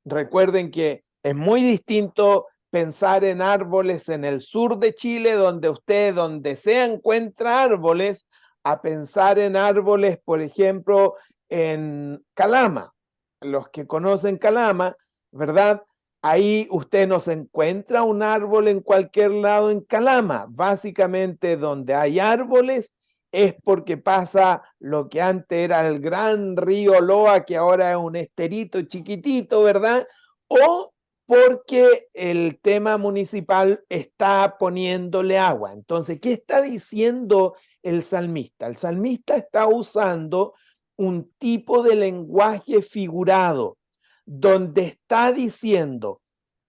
Recuerden que es muy distinto pensar en árboles en el sur de Chile, donde se encuentra árboles, a pensar en árboles, por ejemplo, en Calama. Los que conocen Calama, ¿verdad? Ahí usted no se encuentra un árbol en cualquier lado en Calama. Básicamente donde hay árboles es porque pasa lo que antes era el gran río Loa, que ahora es un esterito chiquitito, ¿verdad? O porque el tema municipal está poniéndole agua. Entonces, ¿qué está diciendo el salmista? El salmista está usando un tipo de lenguaje figurado, donde está diciendo,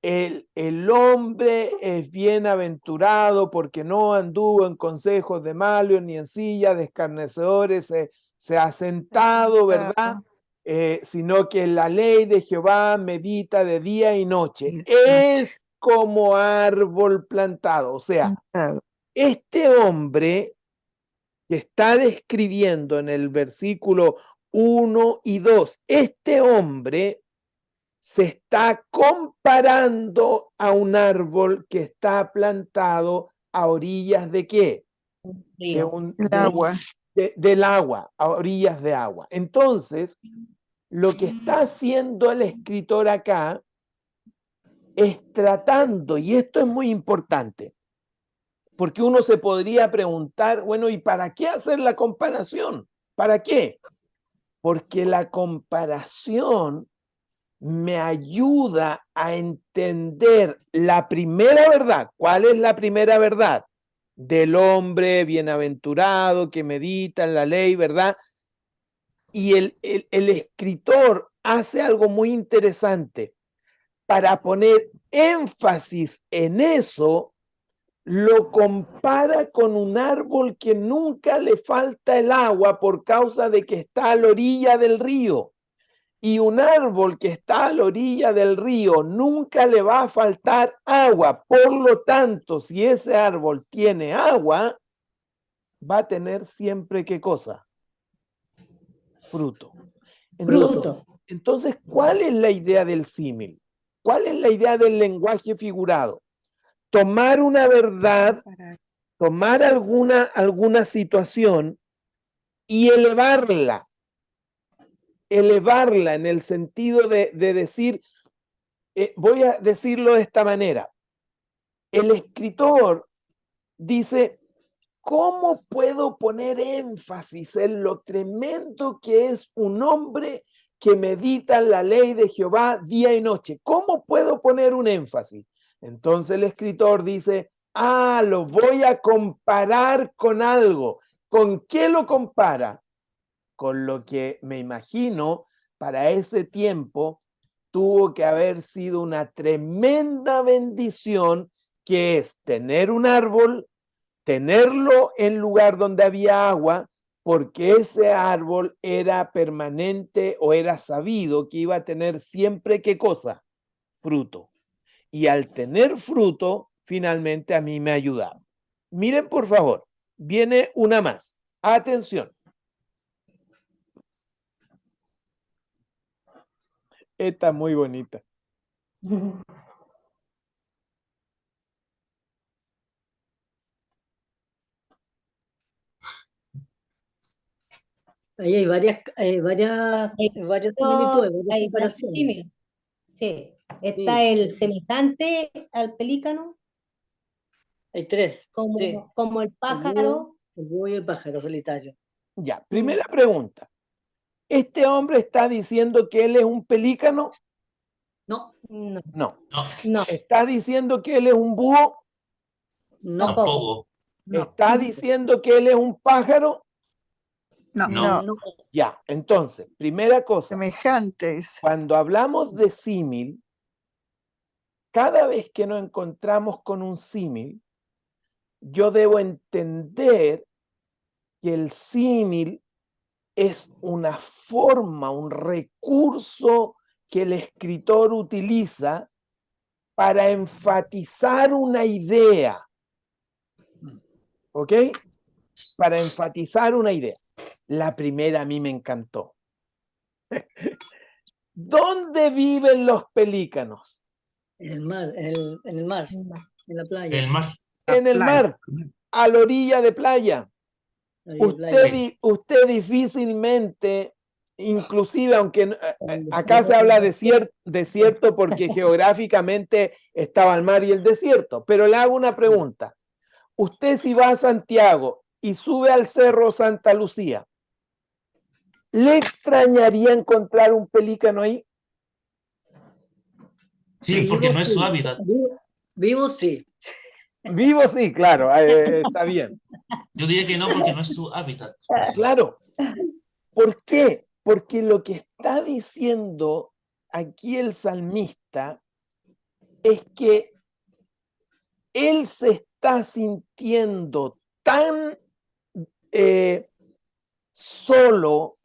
el hombre es bienaventurado porque no anduvo en consejos de malos ni en silla de escarnecedores, se ha sentado, ¿verdad? Sino que en la ley de Jehová medita de día y noche. Es como árbol plantado. O sea, este hombre que está describiendo en el versículo 1 y 2, este hombre se está comparando a un árbol que está plantado a orillas de ¿qué? Del agua, a orillas de agua. Entonces, lo que está haciendo el escritor acá es tratando, y esto es muy importante, porque uno se podría preguntar, bueno, ¿y para qué hacer la comparación? ¿Para qué? Porque la comparación me ayuda a entender la primera verdad. ¿Cuál es la primera verdad? Del hombre bienaventurado que medita en la ley, ¿verdad? Y el escritor hace algo muy interesante. Para poner énfasis en eso, lo compara con un árbol que nunca le falta el agua por causa de que está a la orilla del río. Y un árbol que está a la orilla del río nunca le va a faltar agua. Por lo tanto, si ese árbol tiene agua, va a tener siempre ¿qué cosa? Fruto. Entonces, ¿cuál es la idea del símil? ¿Cuál es la idea del lenguaje figurado? Tomar una verdad, tomar alguna situación y elevarla en el sentido de decir, voy a decirlo de esta manera, el escritor dice, ¿cómo puedo poner énfasis en lo tremendo que es un hombre que medita en la ley de Jehová día y noche? ¿Cómo puedo poner un énfasis? Entonces el escritor dice, lo voy a comparar con algo. ¿Con qué lo compara? Con lo que me imagino para ese tiempo tuvo que haber sido una tremenda bendición, que es tener un árbol, tenerlo en lugar donde había agua porque ese árbol era permanente o era sabido que iba a tener siempre, ¿qué cosa? Fruto. Y al tener fruto, finalmente a mí me ayudaba. Miren, por favor, viene una más. Atención. Esta es muy bonita. Ahí hay varias similitudes, varias Hay varios comparaciones. símiles. Sí. Está Sí, el semejante al pelícano, hay tres. como, Sí. como el El pájaro. búho y el pájaro solitario. Ya, primera pregunta. ¿Este hombre está diciendo que él es un pelícano? No, No, No. No, no, ¿Está diciendo que él es un búho? no, tampoco. tampoco. no, ¿Está diciendo que él es un pájaro? No, No. no. Ya, entonces, primera cosa, semejantes. cuando hablamos de símil, cada vez que nos encontramos con un símil, yo debo entender que el símil es una forma, un recurso que el escritor utiliza para enfatizar una idea. ¿Ok? Para enfatizar una idea. La primera a mí me encantó. ¿Dónde viven los pelícanos? En el mar, en el mar, en la playa. El mar. En el mar, a la orilla de playa. En la Usted, playa. usted difícilmente, inclusive aunque acá se habla de desierto porque geográficamente estaba el mar y el desierto, pero le hago una pregunta. Usted si va a Santiago y sube al Cerro Santa Lucía, ¿le extrañaría encontrar un pelícano ahí? Sí, porque no es su sí. hábitat. Vivo sí. Vivo sí, claro, está bien. Yo diría que no, porque no es su hábitat. Por eso. Claro. ¿Por qué? Porque lo que está diciendo aquí el salmista es que él se está sintiendo tan solo,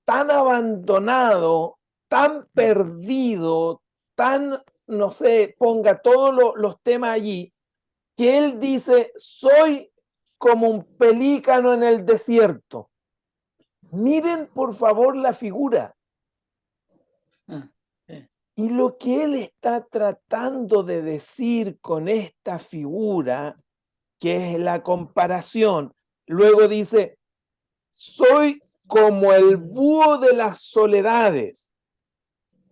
tan abandonado, tan perdido, tan, no sé, ponga todos los temas allí, que él dice, soy como un pelícano en el desierto. Miren por favor la figura. Ah, Y lo que él está tratando de decir con esta figura, que es la comparación, luego dice, soy como el búho de las soledades,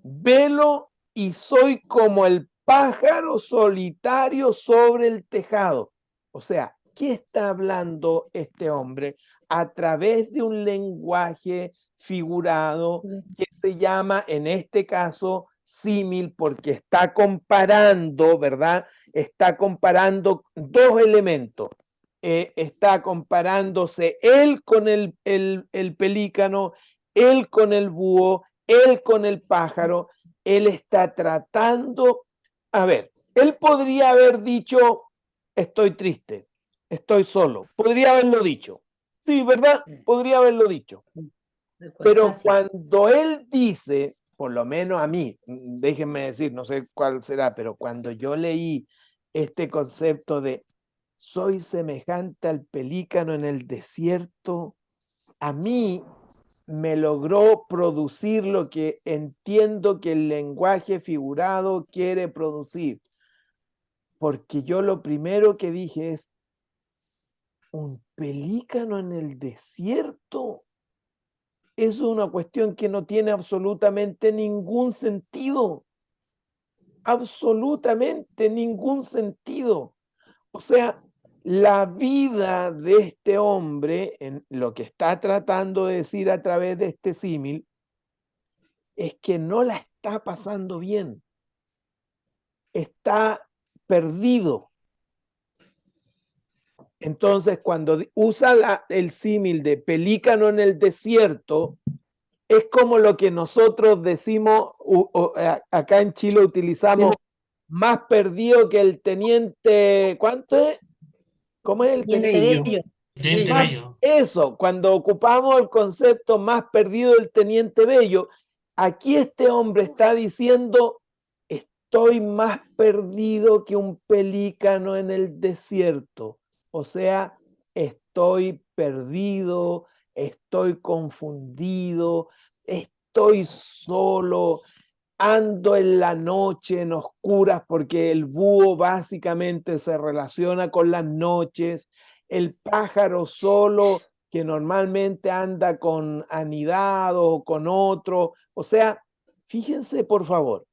velo y soy como el pájaro solitario sobre el tejado. O sea, ¿qué está hablando este hombre? A través de un lenguaje figurado que se llama, en este caso, símil, porque está comparando, ¿verdad? Está comparando dos elementos. Está comparándose él con el pelícano, él con el búho, él con el pájaro. Él está tratando, a ver, él podría haber dicho, estoy triste, estoy solo, podría haberlo dicho. Sí, ¿verdad? Podría haberlo dicho. Pero cuando él dice, por lo menos a mí, déjenme decir, no sé cuál será, pero cuando yo leí este concepto de soy semejante al pelícano en el desierto, a mí me logró producir lo que entiendo que el lenguaje figurado quiere producir. Porque yo lo primero que dije es, un pelícano en el desierto. Es una cuestión que no tiene absolutamente ningún sentido. Absolutamente ningún sentido. O sea, la vida de este hombre, en lo que está tratando de decir a través de este símil, es que no la está pasando bien. Está perdido. Entonces, cuando usa el símil de pelícano en el desierto, es como lo que nosotros decimos, acá en Chile utilizamos más perdido que el teniente, ¿cuánto es? ¿Cómo es el Teniente teniente? Bello. Teniente Más- Bello. Eso, cuando ocupamos el concepto más perdido del teniente Bello, aquí este hombre está diciendo, estoy más perdido que un pelícano en el desierto. O sea, estoy perdido, estoy confundido, estoy solo, ando en la noche en oscuras, porque el búho básicamente se relaciona con las noches, el pájaro solo que normalmente anda con anidado o con otro. O sea, fíjense por favor,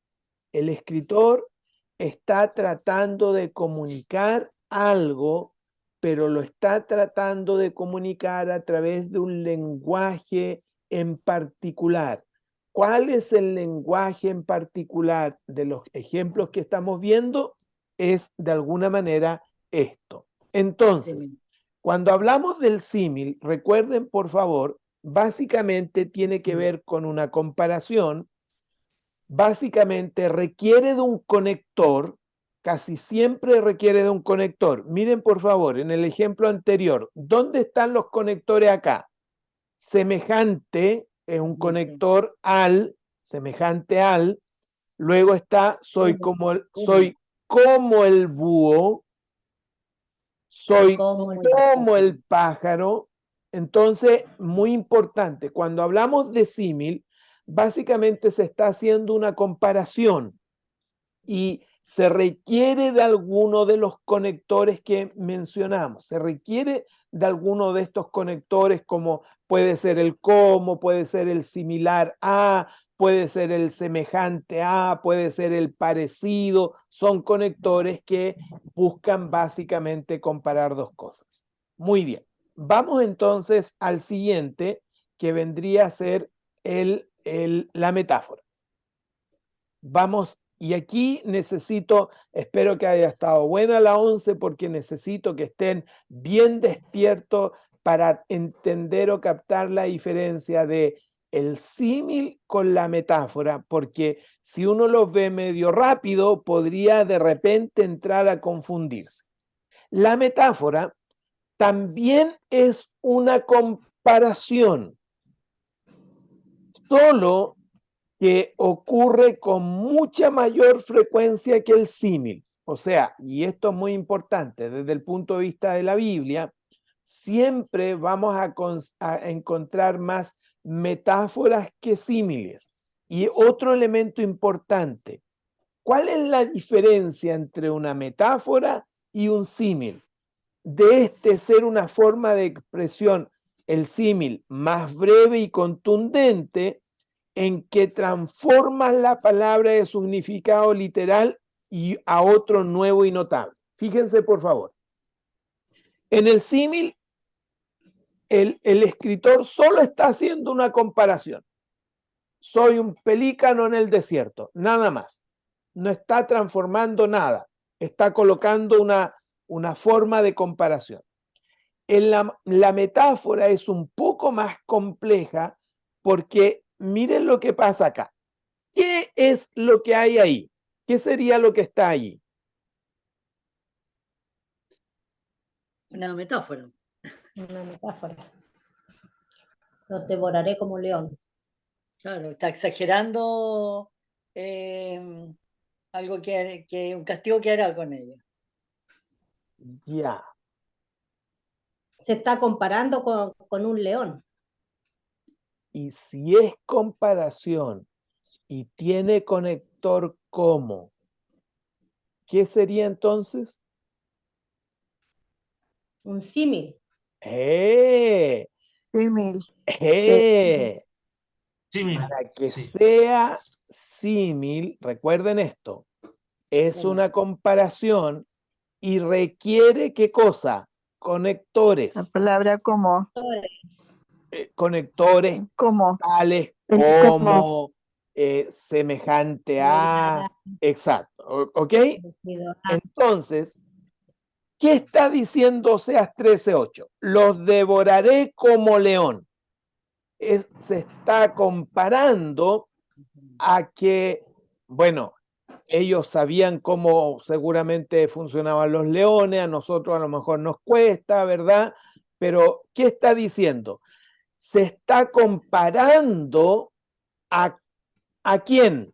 el escritor está tratando de comunicar algo, pero lo está tratando de comunicar a través de un lenguaje en particular. ¿Cuál es el lenguaje en particular de los ejemplos que estamos viendo? Es de alguna manera esto. Entonces, cuando hablamos del símil, recuerden por favor, básicamente tiene que ver con una comparación. Básicamente requiere de un conector, casi siempre requiere de un conector. Miren por favor, en el ejemplo anterior, ¿dónde están los conectores acá? Semejante es un conector al, semejante al, luego está soy como el búho, soy como el pájaro. Entonces, muy importante, cuando hablamos de símil, básicamente se está haciendo una comparación y se requiere de alguno de los conectores que mencionamos. Se requiere de alguno de estos conectores, como puede ser el como, puede ser el similar a, puede ser el semejante a, puede ser el parecido. Son conectores que buscan básicamente comparar dos cosas. Muy bien. Vamos entonces al siguiente, que vendría a ser la metáfora. Vamos, y aquí necesito, espero que haya estado buena la 11, porque necesito que estén bien despiertos para entender o captar la diferencia de el símil con la metáfora, porque si uno los ve medio rápido, podría de repente entrar a confundirse. La metáfora también es una comparación, solo que ocurre con mucha mayor frecuencia que el símil. O sea, y esto es muy importante, desde el punto de vista de la Biblia, siempre vamos a encontrar más metáforas que símiles. Y otro elemento importante, ¿cuál es la diferencia entre una metáfora y un símil? De este ser una forma de expresión, el símil más breve y contundente, en que transformas la palabra de significado literal y a otro nuevo y notable. Fíjense, por favor. En el símil, el escritor solo está haciendo una comparación. Soy un pelícano en el desierto, nada más. No está transformando nada. Está colocando una forma de comparación. La metáfora es un poco más compleja porque miren lo que pasa acá. ¿Qué es lo que hay ahí? ¿Qué sería lo que está allí? Una metáfora. Una metáfora. Los devoraré como león. Claro, está exagerando algo un castigo que hará con ellos. Ya. Se está comparando con un león. Y si es comparación y tiene conector como, ¿qué sería entonces? Un símil. ¡Eh! Símil. ¡Eh! Símil. Para que Sí. sea símil, recuerden esto, es una comparación y requiere ¿qué cosa? La Conectores. palabra como. Conectores Como. tales como, semejante a, exacto, ¿ok? Entonces, ¿qué está diciendo Oseas 13:8? Los devoraré como león. Se está comparando a que, bueno, ellos sabían cómo seguramente funcionaban los leones, a nosotros a lo mejor nos cuesta, ¿verdad? Pero, ¿qué está diciendo? Se está comparando ¿a quién?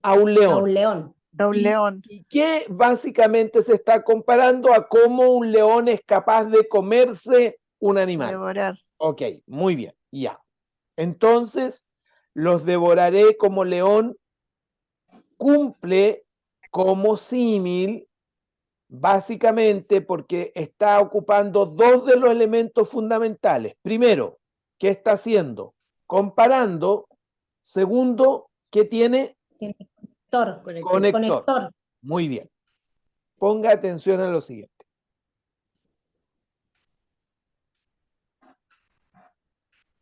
A un A león. un león. A un león. ¿Y qué básicamente se está comparando? A cómo un león es capaz de comerse un animal. Devorar. Ok, muy bien, ya. Entonces, los devoraré como león cumple como símil, básicamente porque está ocupando dos de los elementos fundamentales. Primero, ¿qué está haciendo? Comparando. Segundo, ¿qué tiene? Tiene conector. Conector. Conector. Muy bien. Ponga atención a lo siguiente.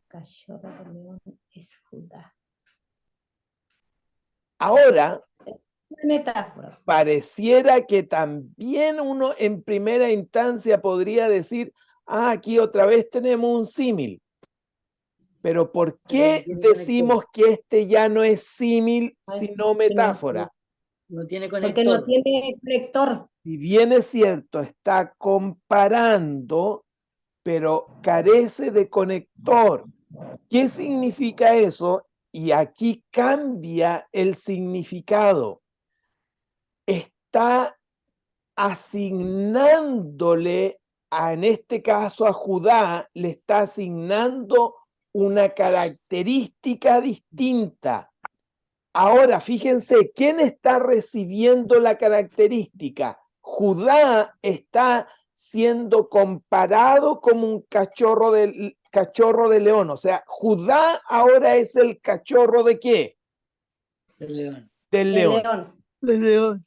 Cachorro de león es Judá. Ahora, Una metáfora. pareciera que también uno en primera instancia podría decir, aquí otra vez tenemos un símil. Pero ¿por qué Pero no tiene decimos que este ya no es símil, sino metáfora? No tiene Porque no conector. tiene conector. Si bien es cierto, está comparando, pero carece de conector. ¿Qué significa eso? Y aquí cambia el significado. Está asignándole, en este caso a Judá, le está asignando una característica distinta. Ahora, fíjense, ¿quién está recibiendo la característica? Judá está siendo comparado como un cachorro de león. O sea, Judá ahora es el cachorro ¿de qué? El león. Del El león. león. El león.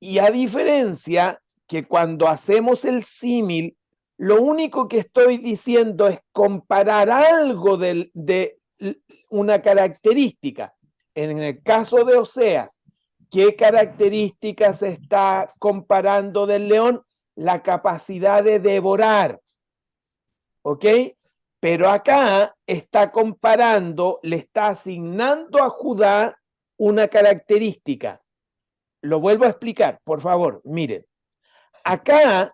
Y a diferencia que cuando hacemos el símil, lo único que estoy diciendo es comparar algo de una característica. En el caso de Oseas, ¿qué características se está comparando del león? La capacidad de devorar. ¿Ok? Pero acá está comparando, le está asignando a Judá una característica. Lo vuelvo a explicar, por favor, miren. Acá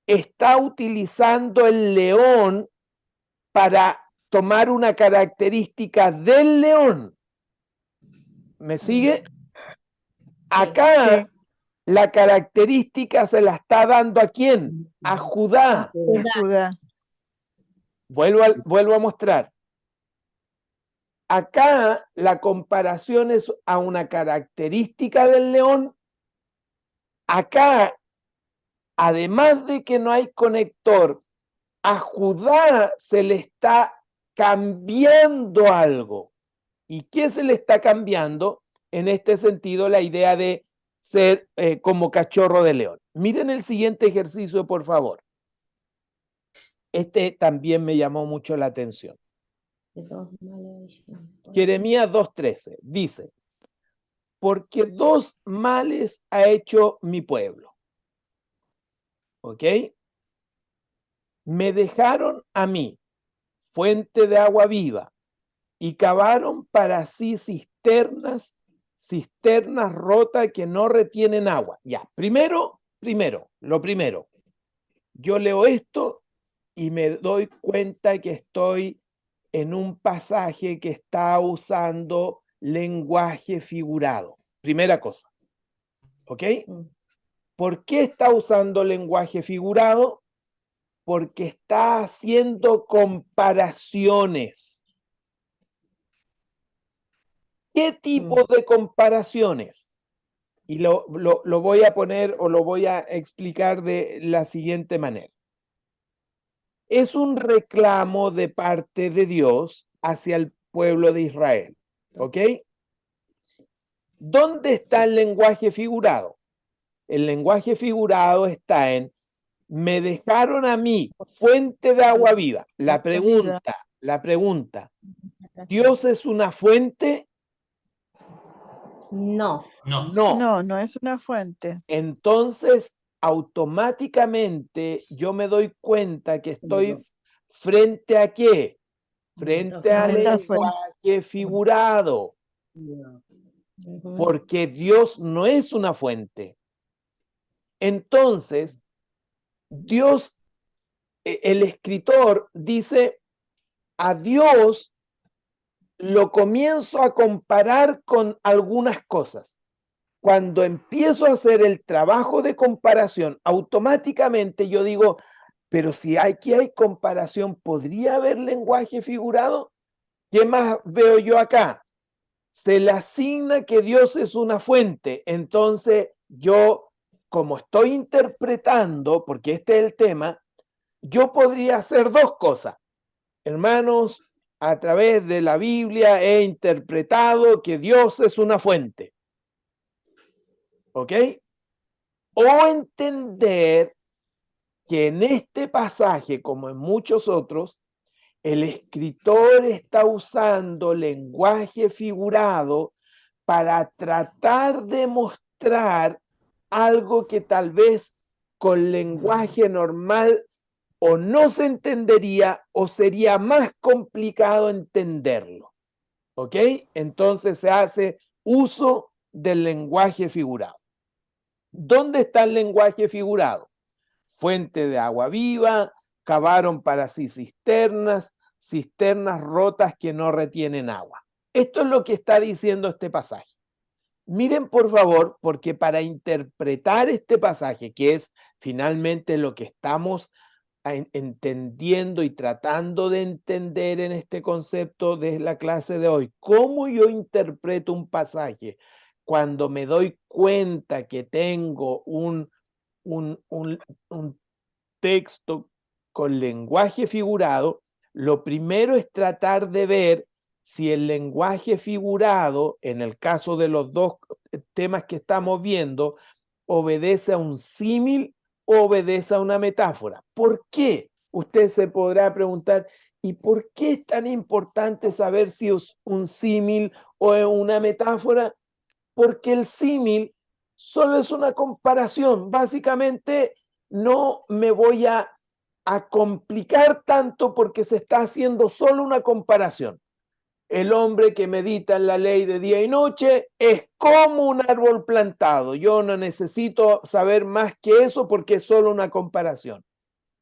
está utilizando el león para tomar una característica del león. ¿Me sigue? Acá Sí. la característica se la está dando ¿a quién? A Judá. Judá. Vuelvo a mostrar. Acá la comparación es a una característica del león. Acá, además de que no hay conector, a Judá se le está cambiando algo. ¿Y qué se le está cambiando? En este sentido, la idea de ser como cachorro de león. Miren el siguiente ejercicio, por favor. Este también me llamó mucho la atención. Jeremías 2:13 dice, porque dos males ha hecho mi pueblo. ¿Ok? Me dejaron a mí, fuente de agua viva, y cavaron para sí cisternas rotas que no retienen agua. Ya, lo primero, yo leo esto y me doy cuenta que estoy en un pasaje que está usando lenguaje figurado. Primera cosa, ¿ok? ¿Por qué está usando lenguaje figurado? Porque está haciendo comparaciones. ¿Qué tipo de comparaciones? Y lo voy a poner o lo voy a explicar de la siguiente manera. Es un reclamo de parte de Dios hacia el pueblo de Israel. ¿Ok? ¿Dónde está el lenguaje figurado? El lenguaje figurado está en me dejaron a mí fuente de agua viva. La pregunta, ¿Dios es una fuente? No. No. No, no es una fuente. Entonces, automáticamente yo me doy cuenta que estoy frente a ¿qué? Frente al Metáfora. lenguaje figurado, porque Dios no es una fuente. Entonces, Dios el escritor dice, a Dios lo comienzo a comparar con algunas cosas. Cuando empiezo a hacer el trabajo de comparación, automáticamente yo digo, pero si aquí hay comparación, ¿podría haber lenguaje figurado? ¿Qué más veo yo acá? Se le asigna que Dios es una fuente. Entonces yo, como estoy interpretando, porque este es el tema, yo podría hacer dos cosas. Hermanos, a través de la Biblia he interpretado que Dios es una fuente. ¿Ok? O entender que en este pasaje, como en muchos otros, el escritor está usando lenguaje figurado para tratar de mostrar algo que tal vez con lenguaje normal o no se entendería o sería más complicado entenderlo. ¿Ok? Entonces se hace uso del lenguaje figurado. ¿Dónde está el lenguaje figurado? Fuente de agua viva, cavaron para sí cisternas, cisternas rotas que no retienen agua. Esto es lo que está diciendo este pasaje. Miren por favor, porque para interpretar este pasaje, que es finalmente lo que estamos entendiendo y tratando de entender en este concepto de la clase de hoy, ¿cómo yo interpreto un pasaje cuando me doy cuenta que tengo un texto con lenguaje figurado? Lo primero es tratar de ver si el lenguaje figurado, en el caso de los dos temas que estamos viendo, obedece a un símil o obedece a una metáfora. ¿Por qué? Usted se podrá preguntar, ¿y por qué es tan importante saber si es un símil o es una metáfora? Porque el símil solo es una comparación. Básicamente no me voy a complicar tanto porque se está haciendo solo una comparación. El hombre que medita en la ley de día y noche es como un árbol plantado. Yo no necesito saber más que eso porque es solo una comparación.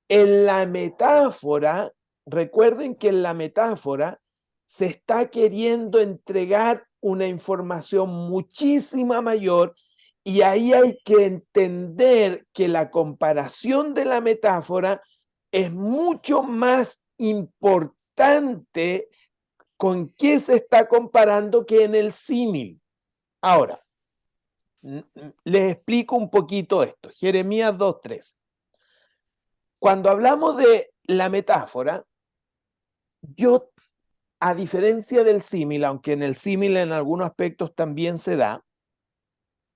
En la metáfora, recuerden que en la metáfora se está queriendo entregar una información muchísima mayor y ahí hay que entender que la comparación de la metáfora es mucho más importante con qué se está comparando que en el símil. Ahora, les explico un poquito esto. Jeremías 2:3. Cuando hablamos de la metáfora, yo, a diferencia del símil, aunque en el símil en algunos aspectos también se da,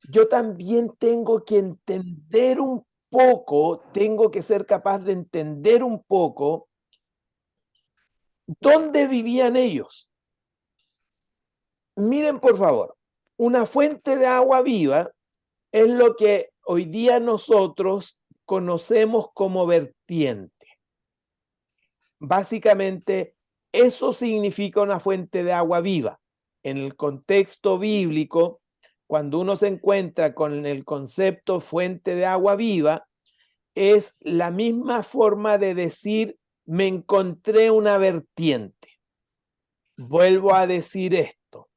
yo también tengo que entender un poco, tengo que ser capaz de entender un poco dónde vivían ellos. Miren, por favor, una fuente de agua viva es lo que hoy día nosotros conocemos como vertiente. Básicamente, eso significa una fuente de agua viva. En el contexto bíblico, cuando uno se encuentra con el concepto fuente de agua viva, es la misma forma de decir, me encontré una vertiente. Vuelvo a decir esto.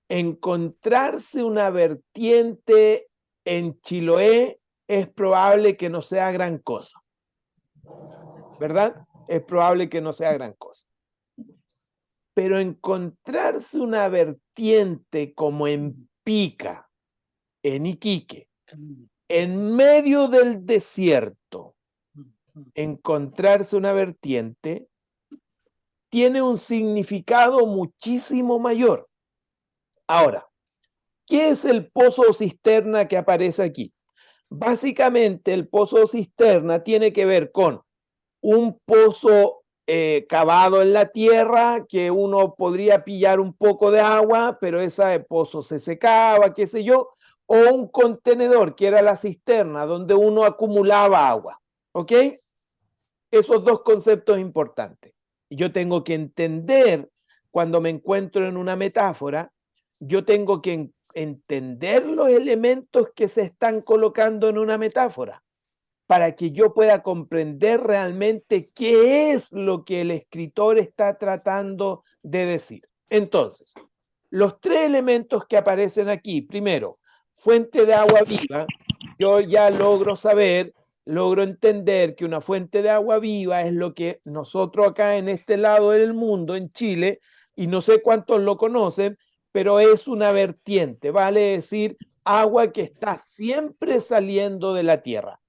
Encontrarse una vertiente en Chiloé es probable que no sea gran cosa, ¿verdad? Es probable que no sea gran cosa. Pero encontrarse una vertiente como en Pica, en Iquique, en medio del desierto, encontrarse una vertiente tiene un significado muchísimo mayor. Ahora, ¿qué es el pozo o cisterna que aparece aquí? Básicamente, el pozo o cisterna tiene que ver con un pozo cavado en la tierra que uno podría pillar un poco de agua, pero ese pozo se secaba, qué sé yo, o un contenedor que era la cisterna donde uno acumulaba agua. ¿Ok? Esos dos conceptos importantes. Yo tengo que entender cuando me encuentro en una metáfora, yo tengo que entender los elementos que se están colocando en una metáfora. para que yo pueda comprender realmente qué es lo que el escritor está tratando de decir. Entonces, los tres elementos que aparecen aquí, primero, fuente de agua viva, yo ya logro saber, logro entender que una fuente de agua viva es lo que nosotros acá en este lado del mundo, en Chile, y no sé cuántos lo conocen, pero es una vertiente, vale decir, agua que está siempre saliendo de la tierra.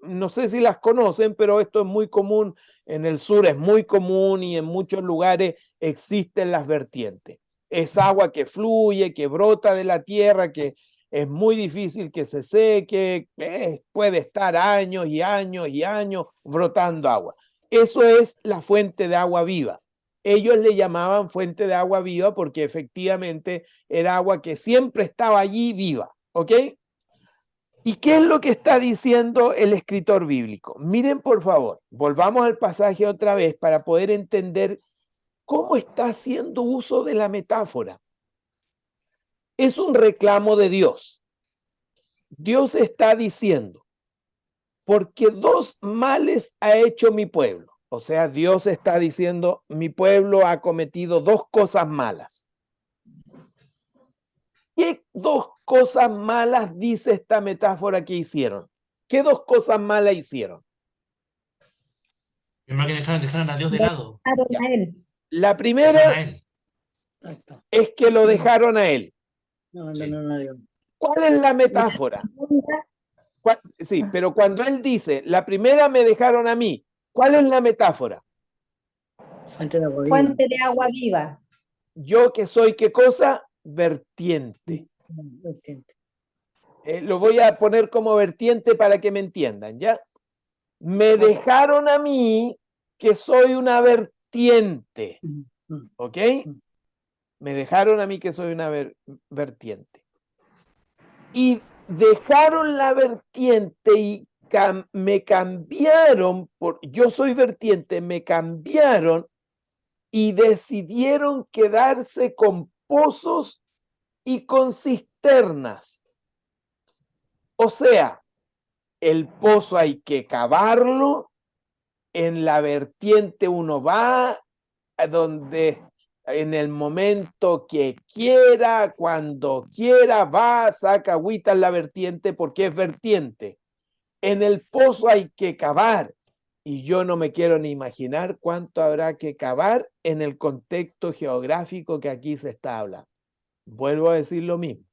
No sé si las conocen, pero esto es muy común, en el sur es muy común y en muchos lugares existen las vertientes. Es agua que fluye, que brota de la tierra, que es muy difícil que se seque, puede estar años y años y años brotando agua. Eso es la fuente de agua viva. Ellos le llamaban fuente de agua viva porque efectivamente era agua que siempre estaba allí viva, ¿ok? ¿Y qué es lo que está diciendo el escritor bíblico? Miren, por favor, volvamos al pasaje otra vez para poder entender cómo está haciendo uso de la metáfora. Es un reclamo de Dios. Dios está diciendo, porque dos males ha hecho mi pueblo. O sea, Dios está diciendo, mi pueblo ha cometido dos cosas malas. ¿Qué dos cosas malas dice esta metáfora que hicieron? ¿Qué dos cosas malas hicieron? Primero que dejaran a Dios de lado. Dejaron Ya. a él. La Dejaron a primera él. Exacto. es que lo dejaron a él. No abandonaron a Dios. ¿Cuál es la metáfora? Sí, pero cuando él dice, la primera me dejaron a mí, ¿cuál es la metáfora? Fuente de agua viva. Fuente de agua viva. Yo que soy, ¿qué cosa? Vertiente. Vertiente. Lo voy a poner como vertiente para que me entiendan, ¿ya? Me dejaron a mí que soy una vertiente, ¿ok? Me dejaron a mí que soy una vertiente. Y dejaron la vertiente y me cambiaron, yo soy vertiente, me cambiaron y decidieron quedarse con pozos y con cisternas. O sea, el pozo hay que cavarlo, en la vertiente uno va a donde en el momento que quiera, cuando quiera, va, saca agüita en la vertiente porque es vertiente. En el pozo hay que cavar y yo no me quiero ni imaginar cuánto habrá que cavar en el contexto geográfico que aquí se está hablando. Vuelvo a decir lo mismo.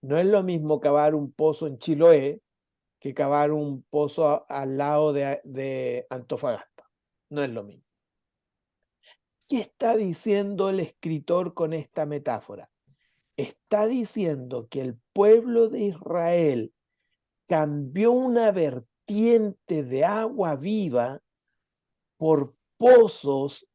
No es lo mismo cavar un pozo en Chiloé que cavar un pozo al lado de Antofagasta. No es lo mismo. ¿Qué está diciendo el escritor con esta metáfora? Está diciendo que el pueblo de Israel cambió una vertiente de agua viva por pozos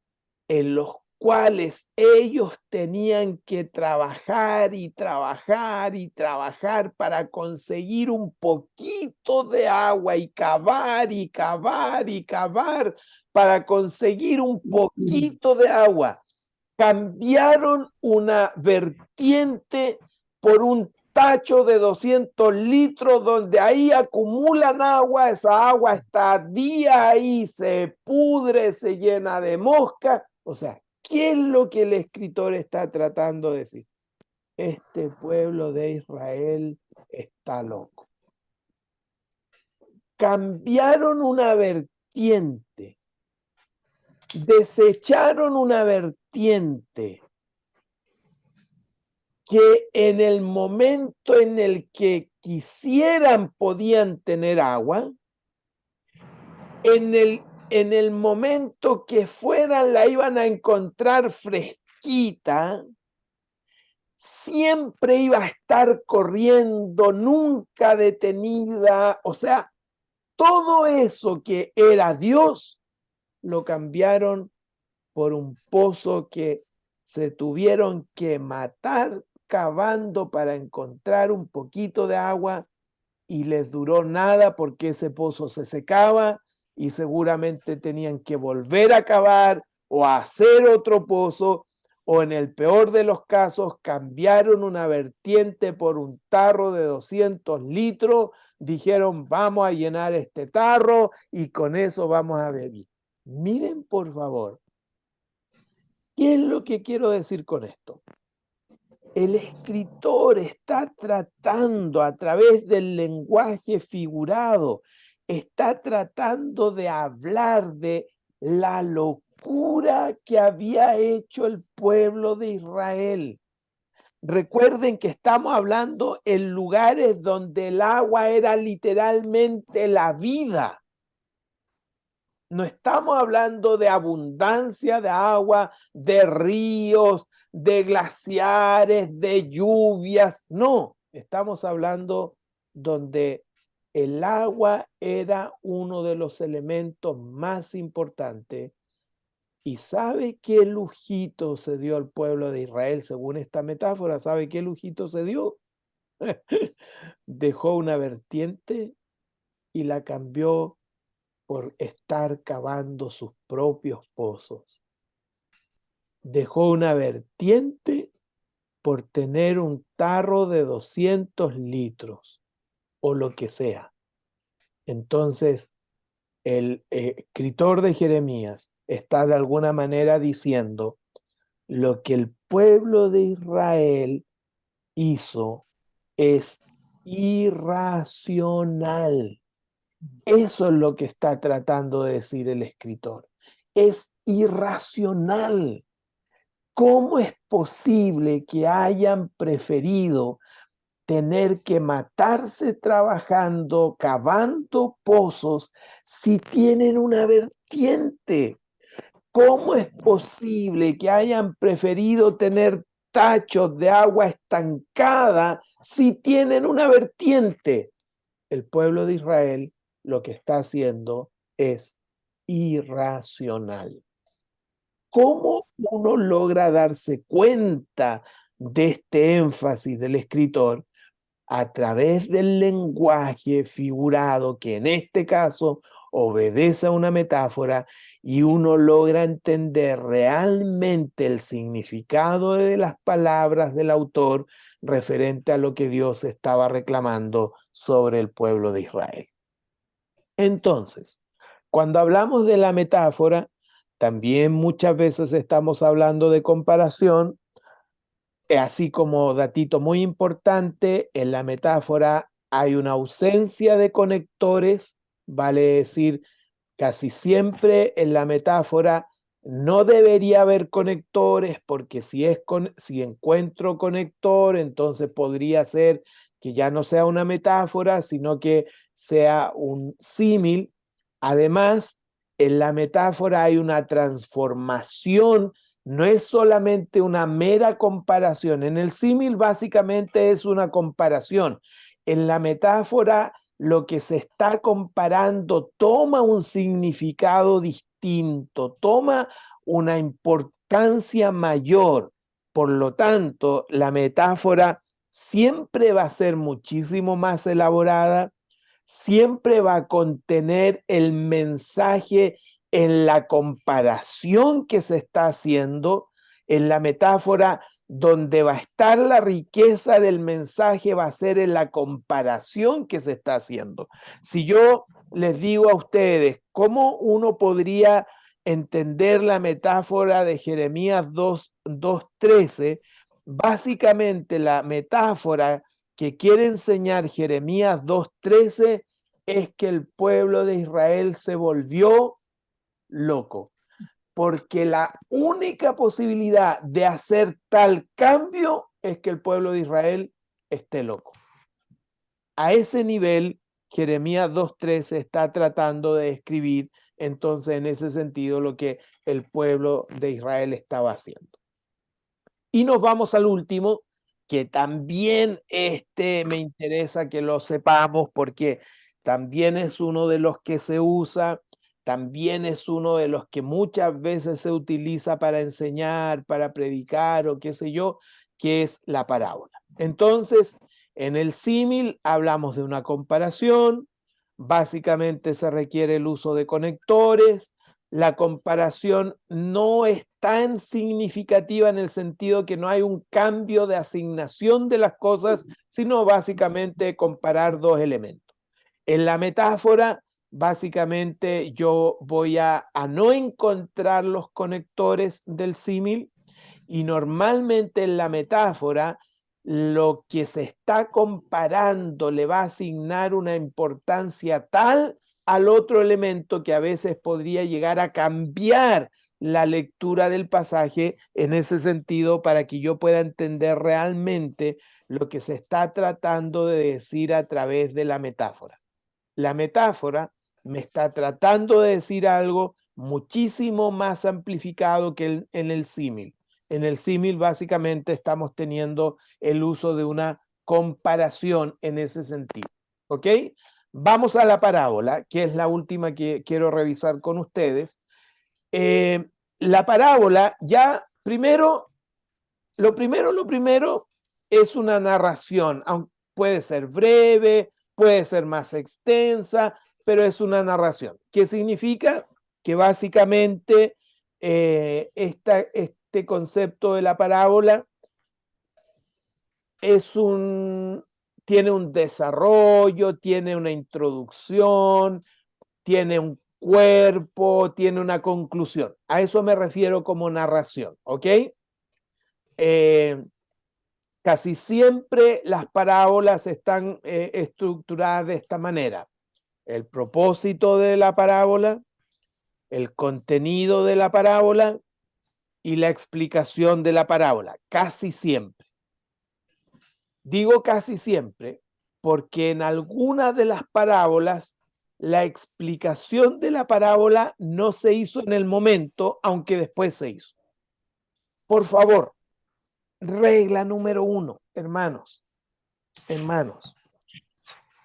en los cuales ellos tenían que trabajar y trabajar y trabajar para conseguir un poquito de agua y cavar y cavar y cavar para conseguir un poquito de agua. Cambiaron una vertiente por un tacho de 200 litros donde ahí acumulan agua, esa agua está día ahí, se pudre, se llena de mosca. O sea, ¿qué es lo que el escritor está tratando de decir? Este pueblo de Israel está loco. Cambiaron una vertiente, desecharon una vertiente que en el momento en el que quisieran podían tener agua, en el momento que fueran la iban a encontrar fresquita, siempre iba a estar corriendo, nunca detenida. O sea, todo eso que era Dios, lo cambiaron por un pozo que se tuvieron que matar cavando para encontrar un poquito de agua y les duró nada porque ese pozo se secaba y seguramente tenían que volver a cavar o a hacer otro pozo o en el peor de los casos cambiaron una vertiente por un tarro de 200 litros dijeron, vamos a llenar este tarro y con eso vamos a beber. Miren, por favor, ¿qué es lo que quiero decir con esto? El escritor está tratando a través del lenguaje figurado, está tratando de hablar de la locura que había hecho el pueblo de Israel. Recuerden que estamos hablando en lugares donde el agua era literalmente la vida. No estamos hablando de abundancia de agua, de ríos, de glaciares, de lluvias. No, estamos hablando donde el agua era uno de los elementos más importantes. ¿Y sabe qué lujito se dio al pueblo de Israel según esta metáfora? ¿Sabe qué lujito se dio? Dejó una vertiente y la cambió por estar cavando sus propios pozos. Dejó una vertiente por tener un tarro de 200 litros o lo que sea. Entonces, el escritor de Jeremías está de alguna manera diciendo lo que el pueblo de Israel hizo es irracional. Eso es lo que está tratando de decir el escritor. Es irracional. ¿Cómo es posible que hayan preferido tener que matarse trabajando, cavando pozos, si tienen una vertiente? ¿Cómo es posible que hayan preferido tener tachos de agua estancada si tienen una vertiente? El pueblo de Israel lo que está haciendo es irracional. ¿Cómo uno logra darse cuenta de este énfasis del escritor? A través del lenguaje figurado, que en este caso obedece a una metáfora, y uno logra entender realmente el significado de las palabras del autor referente a lo que Dios estaba reclamando sobre el pueblo de Israel. Entonces, cuando hablamos de la metáfora, también muchas veces estamos hablando de comparación. Así como datito muy importante, en la metáfora hay una ausencia de conectores, vale decir, casi siempre en la metáfora no debería haber conectores, porque si encuentro conector, entonces podría ser que ya no sea una metáfora, sino que sea un símil. Además, en la metáfora hay una transformación. No es solamente una mera comparación. En el símil básicamente es una comparación. En la metáfora lo que se está comparando toma un significado distinto, toma una importancia mayor. Por lo tanto, la metáfora siempre va a ser muchísimo más elaborada, siempre va a contener el mensaje en la comparación que se está haciendo. En la metáfora, donde va a estar la riqueza del mensaje, va a ser en la comparación que se está haciendo. Si yo les digo a ustedes cómo uno podría entender la metáfora de Jeremías 2:13, básicamente la metáfora que quiere enseñar Jeremías 2:13 es que el pueblo de Israel se volvió loco, porque la única posibilidad de hacer tal cambio es que el pueblo de Israel esté loco. A ese nivel, Jeremías 2:13 está tratando de describir entonces en ese sentido lo que el pueblo de Israel estaba haciendo. Y nos vamos al último, que también me interesa que lo sepamos, porque también es uno de los que se usa, también es uno de los que muchas veces se utiliza para enseñar, para predicar o qué sé yo, que es la parábola. Entonces, en el símil hablamos de una comparación, básicamente se requiere el uso de conectores. La comparación no es tan significativa en el sentido que no hay un cambio de asignación de las cosas, sino básicamente comparar dos elementos. En la metáfora, básicamente yo voy a no encontrar los conectores del símil, y normalmente en la metáfora lo que se está comparando le va a asignar una importancia tal al otro elemento que a veces podría llegar a cambiar la lectura del pasaje en ese sentido, para que yo pueda entender realmente lo que se está tratando de decir a través de la metáfora. La metáfora me está tratando de decir algo muchísimo más amplificado que en el símil. En el símil básicamente estamos teniendo el uso de una comparación en ese sentido. ¿Ok? Vamos a la parábola, que es la última que quiero revisar con ustedes. La parábola, ya primero, lo primero es una narración, aunque puede ser breve, puede ser más extensa, pero es una narración. ¿Qué significa? Que básicamente este concepto de la parábola tiene un desarrollo, tiene una introducción, tiene un cuerpo, tiene una conclusión. A eso me refiero como narración, ¿ok? Casi siempre las parábolas están estructuradas de esta manera. El propósito de la parábola, el contenido de la parábola y la explicación de la parábola. Casi siempre. Digo casi siempre porque en algunas de las parábolas la explicación de la parábola no se hizo en el momento, aunque después se hizo. Por favor, regla número 1, hermanos.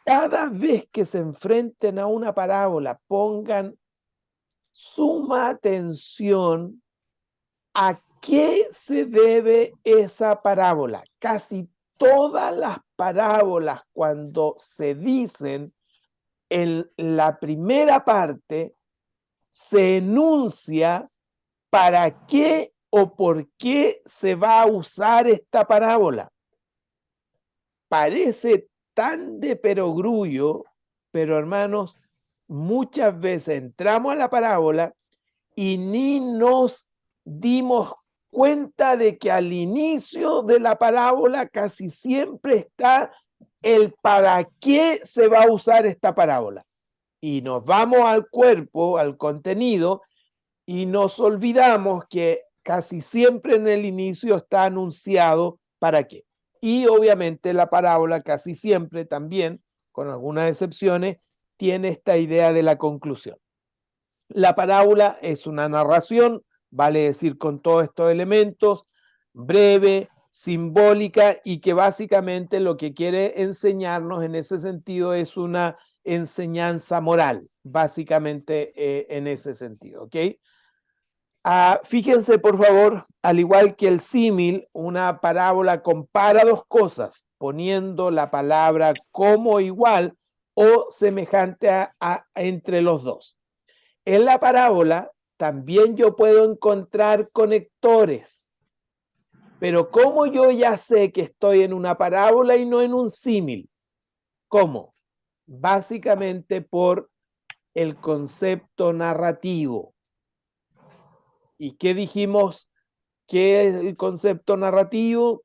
Cada vez que se enfrenten a una parábola, pongan suma atención a qué se debe esa parábola. Casi todas las parábolas, cuando se dicen en la primera parte, se enuncia para qué o por qué se va a usar esta parábola. Parece tan de perogrullo, pero hermanos, muchas veces entramos a la parábola y ni nos dimos cuenta de que al inicio de la parábola casi siempre está el para qué se va a usar esta parábola. Y nos vamos al cuerpo, al contenido, y nos olvidamos que casi siempre en el inicio está anunciado para qué. Y obviamente la parábola casi siempre también, con algunas excepciones, tiene esta idea de la conclusión. La parábola es una narración, vale decir, con todos estos elementos, breve, simbólica, y que básicamente lo que quiere enseñarnos en ese sentido es una enseñanza moral, básicamente en ese sentido, ¿ok? Fíjense, por favor, al igual que el símil, una parábola compara dos cosas, poniendo la palabra como igual o semejante entre los dos. En la parábola también yo puedo encontrar conectores, pero ¿cómo yo ya sé que estoy en una parábola y no en un símil? ¿Cómo? Básicamente por el concepto narrativo. ¿Y qué dijimos? ¿Qué es el concepto narrativo?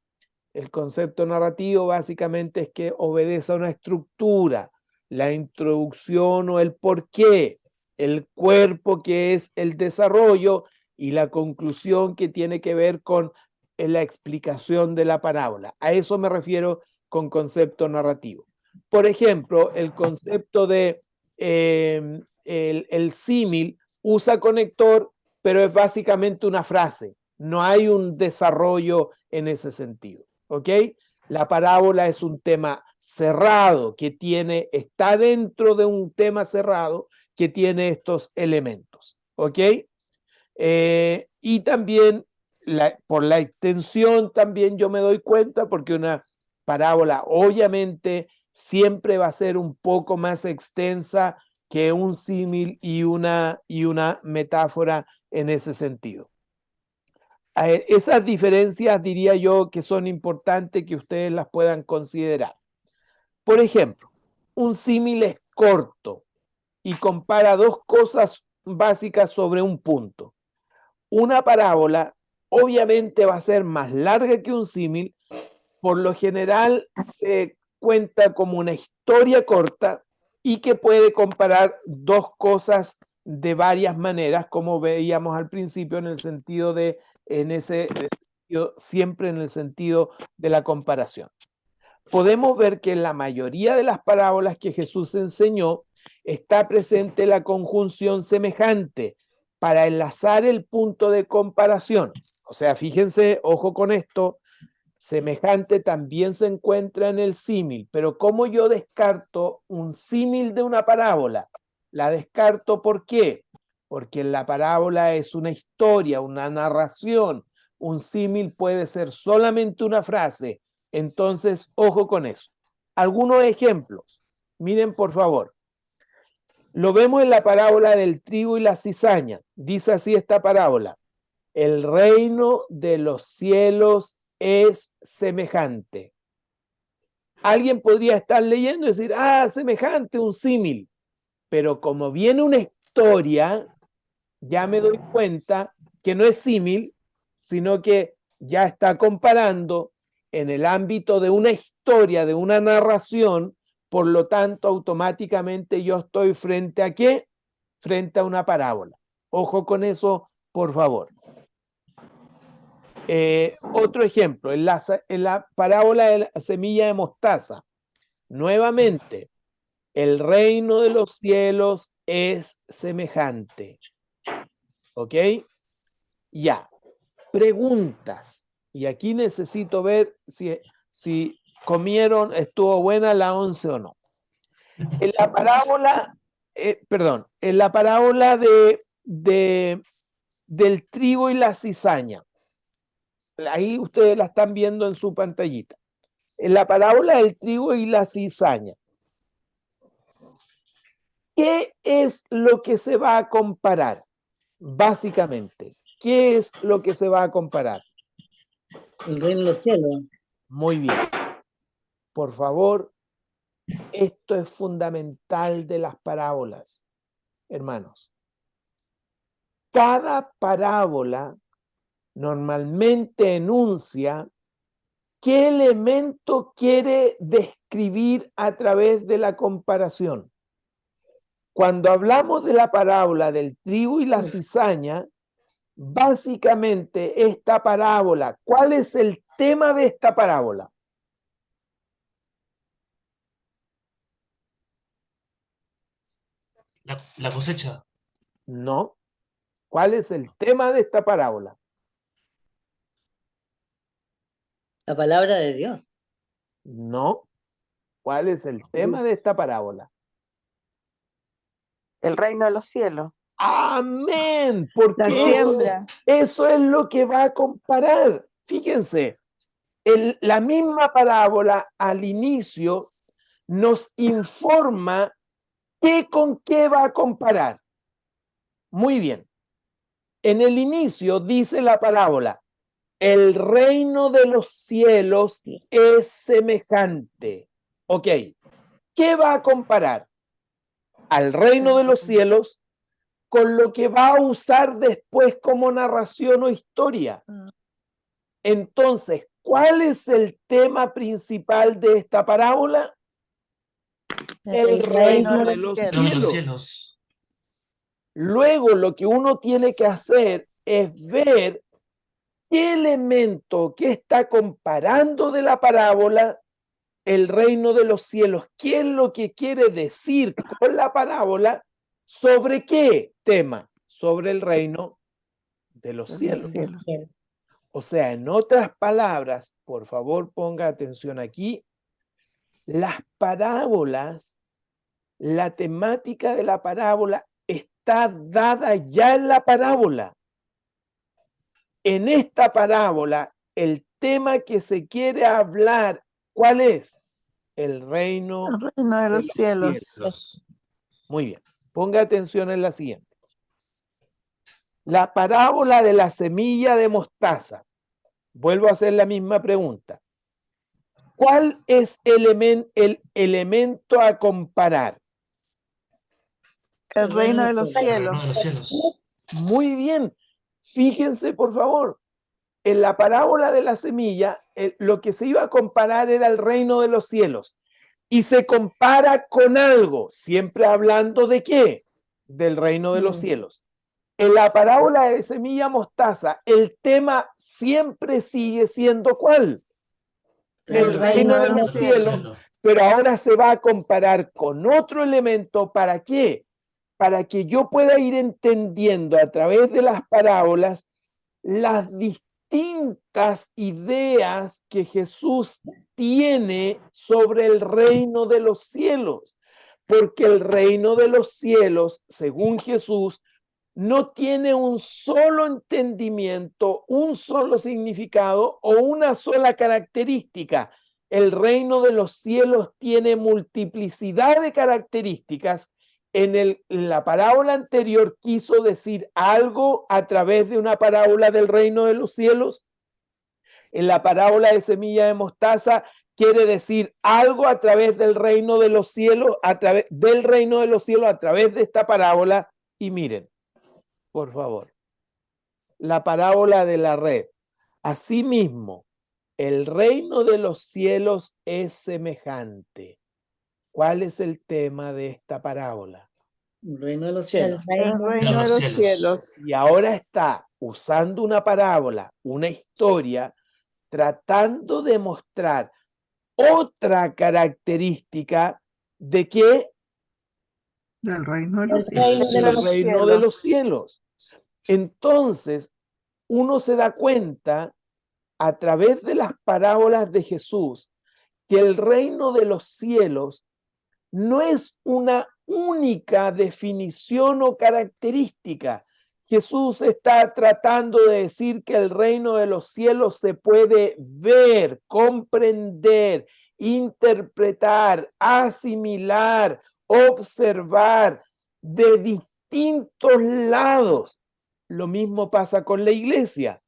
El concepto narrativo básicamente es que obedece a una estructura, la introducción o el porqué, el cuerpo que es el desarrollo y la conclusión que tiene que ver con la explicación de la parábola. A eso me refiero con concepto narrativo. Por ejemplo, el concepto de el símil usa conector, pero es básicamente una frase. No hay un desarrollo en ese sentido. ¿Ok? La parábola es un tema cerrado que está dentro de un tema cerrado que tiene estos elementos. ¿Ok? Y también por la extensión también yo me doy cuenta, porque una parábola obviamente siempre va a ser un poco más extensa que un símil y una metáfora en ese sentido. Esas diferencias diría yo que son importantes que ustedes las puedan considerar. Por ejemplo, un símil es corto y compara dos cosas básicas sobre un punto. Una parábola obviamente va a ser más larga que un símil. Por lo general se cuenta como una historia corta y que puede comparar dos cosas de varias maneras, como veíamos al principio, en el sentido de, siempre en el sentido de la comparación. Podemos ver que en la mayoría de las parábolas que Jesús enseñó está presente la conjunción semejante para enlazar el punto de comparación. O sea, fíjense, ojo con esto, semejante también se encuentra en el símil, pero ¿cómo yo descarto un símil de una parábola? La descarto, ¿por qué? Porque la parábola es una historia, una narración. Un símil puede ser solamente una frase. Entonces, ojo con eso. Algunos ejemplos. Miren, por favor. Lo vemos en la parábola del trigo y la cizaña. Dice así esta parábola: el reino de los cielos es semejante. Alguien podría estar leyendo y decir, semejante, un símil. Pero como viene una historia, ya me doy cuenta que no es símil, sino que ya está comparando en el ámbito de una historia, de una narración. Por lo tanto, automáticamente yo estoy frente a ¿qué? Frente a una parábola. Ojo con eso, por favor. Otro ejemplo, en la parábola de la semilla de mostaza. Nuevamente, el reino de los cielos es semejante. ¿Ok? Ya. Preguntas. Y aquí necesito ver si comieron, estuvo buena la 11 o no. En la parábola, en la parábola del trigo y la cizaña. Ahí ustedes la están viendo en su pantallita. En la parábola del trigo y la cizaña, ¿qué es lo que se va a comparar? Básicamente, ¿qué es lo que se va a comparar? El reino de los cielos. Muy bien. Por favor, esto es fundamental de las parábolas, hermanos. Cada parábola normalmente enuncia qué elemento quiere describir a través de la comparación. Cuando hablamos de la parábola del trigo y la cizaña, básicamente esta parábola, ¿cuál es el tema de esta parábola? La cosecha. No. ¿Cuál es el tema de esta parábola? La palabra de Dios. No. ¿Cuál es el tema de esta parábola? El reino de los cielos. Amén, La porque siembra. eso es lo que va a comparar. Fíjense, la misma parábola al inicio nos informa qué con qué va a comparar. Muy bien. En el inicio dice la parábola, el reino de los cielos es semejante. Ok, ¿qué va a comparar? Al reino de los cielos con lo que va a usar después como narración o historia. Entonces, ¿cuál es el tema principal de esta parábola? El reino de los El reino de los cielos. cielos. Luego, lo que uno tiene que hacer es ver qué elemento que está comparando de la parábola el reino de los cielos. ¿Qué es lo que quiere decir con la parábola? ¿Sobre qué tema? Sobre el reino de los cielos. O sea, en otras palabras, por favor ponga atención aquí, las parábolas, la temática de la parábola está dada ya en la parábola. En esta parábola, el tema que se quiere hablar, ¿cuál es? El reino El reino de los cielos. Los- Muy bien, ponga atención en la siguiente. La parábola de la semilla de mostaza. Vuelvo a hacer la misma pregunta. ¿Cuál es el elemento a comparar? El reino de los El reino de cielos. los cielos. Muy bien. Fíjense, por favor, en la parábola de la semilla, lo que se iba a comparar era el reino de los cielos. Y se compara con algo, siempre hablando de qué? Del reino de los cielos. En la parábola de semilla mostaza, el tema siempre sigue siendo ¿cuál? El reino de los cielos, pero ahora se va a comparar con otro elemento. ¿Para qué? Para que yo pueda ir entendiendo a través de las parábolas las distintas ideas que Jesús tiene sobre el reino de los cielos, porque el reino de los cielos, según Jesús, no tiene un solo entendimiento, un solo significado o una sola característica. El reino de los cielos tiene multiplicidad de características. En la parábola anterior quiso decir algo a través de una parábola del reino de los cielos. En la parábola de semilla de mostaza quiere decir algo a través del reino de los cielos, a través del reino de los cielos, a través de esta parábola. Y miren, por favor, la parábola de la red. Asimismo, el reino de los cielos es semejante. ¿Cuál es el tema de esta parábola? El reino de los El cielos. El reino reino de los cielos. Y ahora está usando una parábola, una historia, tratando de mostrar otra característica de qué? Del reino de los El reino cielos. de Del los reino de los cielos. Entonces, uno se da cuenta a través de las parábolas de Jesús que el reino de los cielos no es una única definición o característica. Jesús está tratando de decir que el reino de los cielos se puede ver, comprender, interpretar, asimilar, observar de distintos lados. Lo mismo pasa con la iglesia.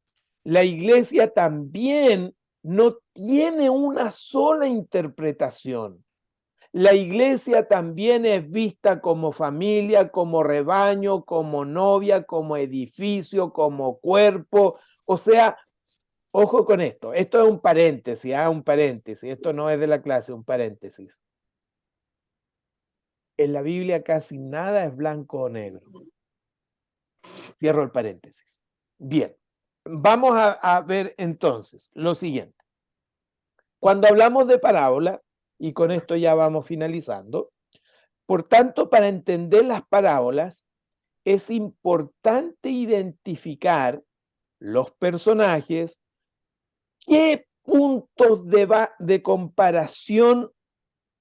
La iglesia también no tiene una sola interpretación. La iglesia también es vista como familia, como rebaño, como novia, como edificio, como cuerpo. O sea, ojo con esto. Esto es un paréntesis, un paréntesis. Esto no es de la clase, un paréntesis. En la Biblia casi nada es blanco o negro. Cierro el paréntesis. Bien, vamos a ver entonces lo siguiente. Cuando hablamos de parábola, y con esto ya vamos finalizando, por tanto, para entender las parábolas, es importante identificar los personajes, qué puntos de comparación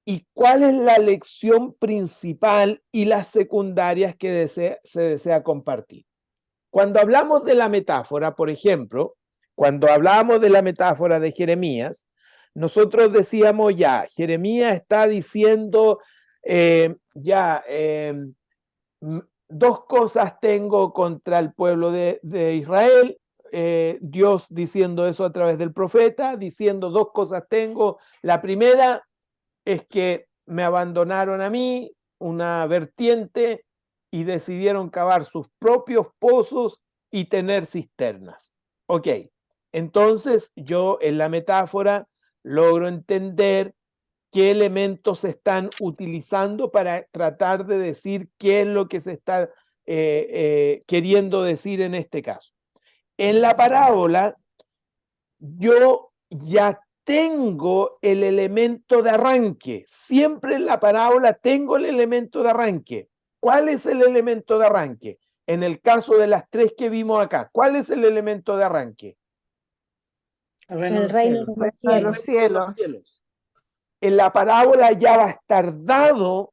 y cuál es la lección principal y las secundarias que se desea compartir. Cuando hablamos de la metáfora, por ejemplo, cuando hablábamos de la metáfora de Jeremías, nosotros decíamos Jeremías está diciendo dos cosas tengo contra el pueblo de Israel. Dios diciendo eso a través del profeta, diciendo dos cosas tengo. La primera es que me abandonaron a mí, una vertiente, y decidieron cavar sus propios pozos y tener cisternas. Ok, entonces yo en la metáfora logro entender qué elementos se están utilizando para tratar de decir qué es lo que se está queriendo decir en este caso. En la parábola, yo ya tengo el elemento de arranque. Siempre en la parábola tengo el elemento de arranque. ¿Cuál es el elemento de arranque? En el caso de las tres que vimos acá, ¿cuál es el elemento de arranque? El reino El de reino los de cielos. los De cielos. los cielos. En la parábola ya va a estar dado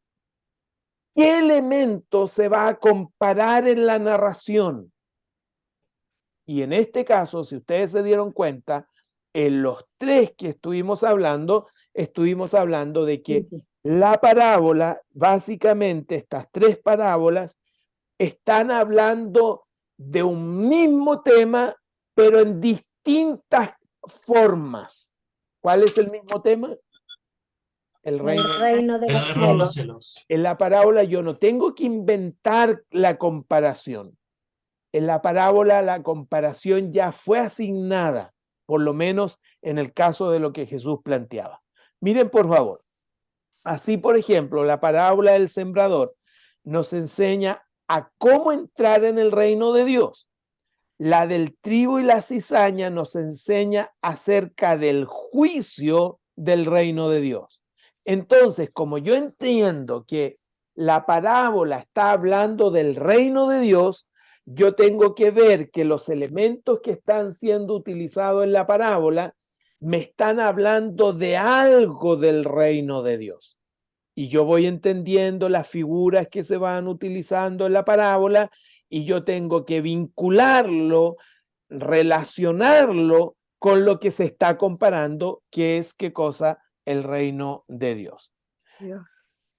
qué elemento se va a comparar en la narración. Y en este caso, si ustedes se dieron cuenta, en los tres que estuvimos hablando de que la parábola, básicamente estas tres parábolas, están hablando de un mismo tema, pero en distintas formas. ¿Cuál es el mismo tema? El El reino. reino de El los reino de los cielos. cielos. En la parábola yo no tengo que inventar la comparación. En la parábola la comparación ya fue asignada, por lo menos en el caso de lo que Jesús planteaba. Miren, por favor. Así, por ejemplo, la parábola del sembrador nos enseña a cómo entrar en el reino de Dios. La del trigo y la cizaña nos enseña acerca del juicio del reino de Dios. Entonces, como yo entiendo que la parábola está hablando del reino de Dios, yo tengo que ver que los elementos que están siendo utilizados en la parábola me están hablando de algo del reino de Dios. Y yo voy entendiendo las figuras que se van utilizando en la parábola y yo tengo que vincularlo, relacionarlo con lo que se está comparando, que es qué cosa, el reino de Dios.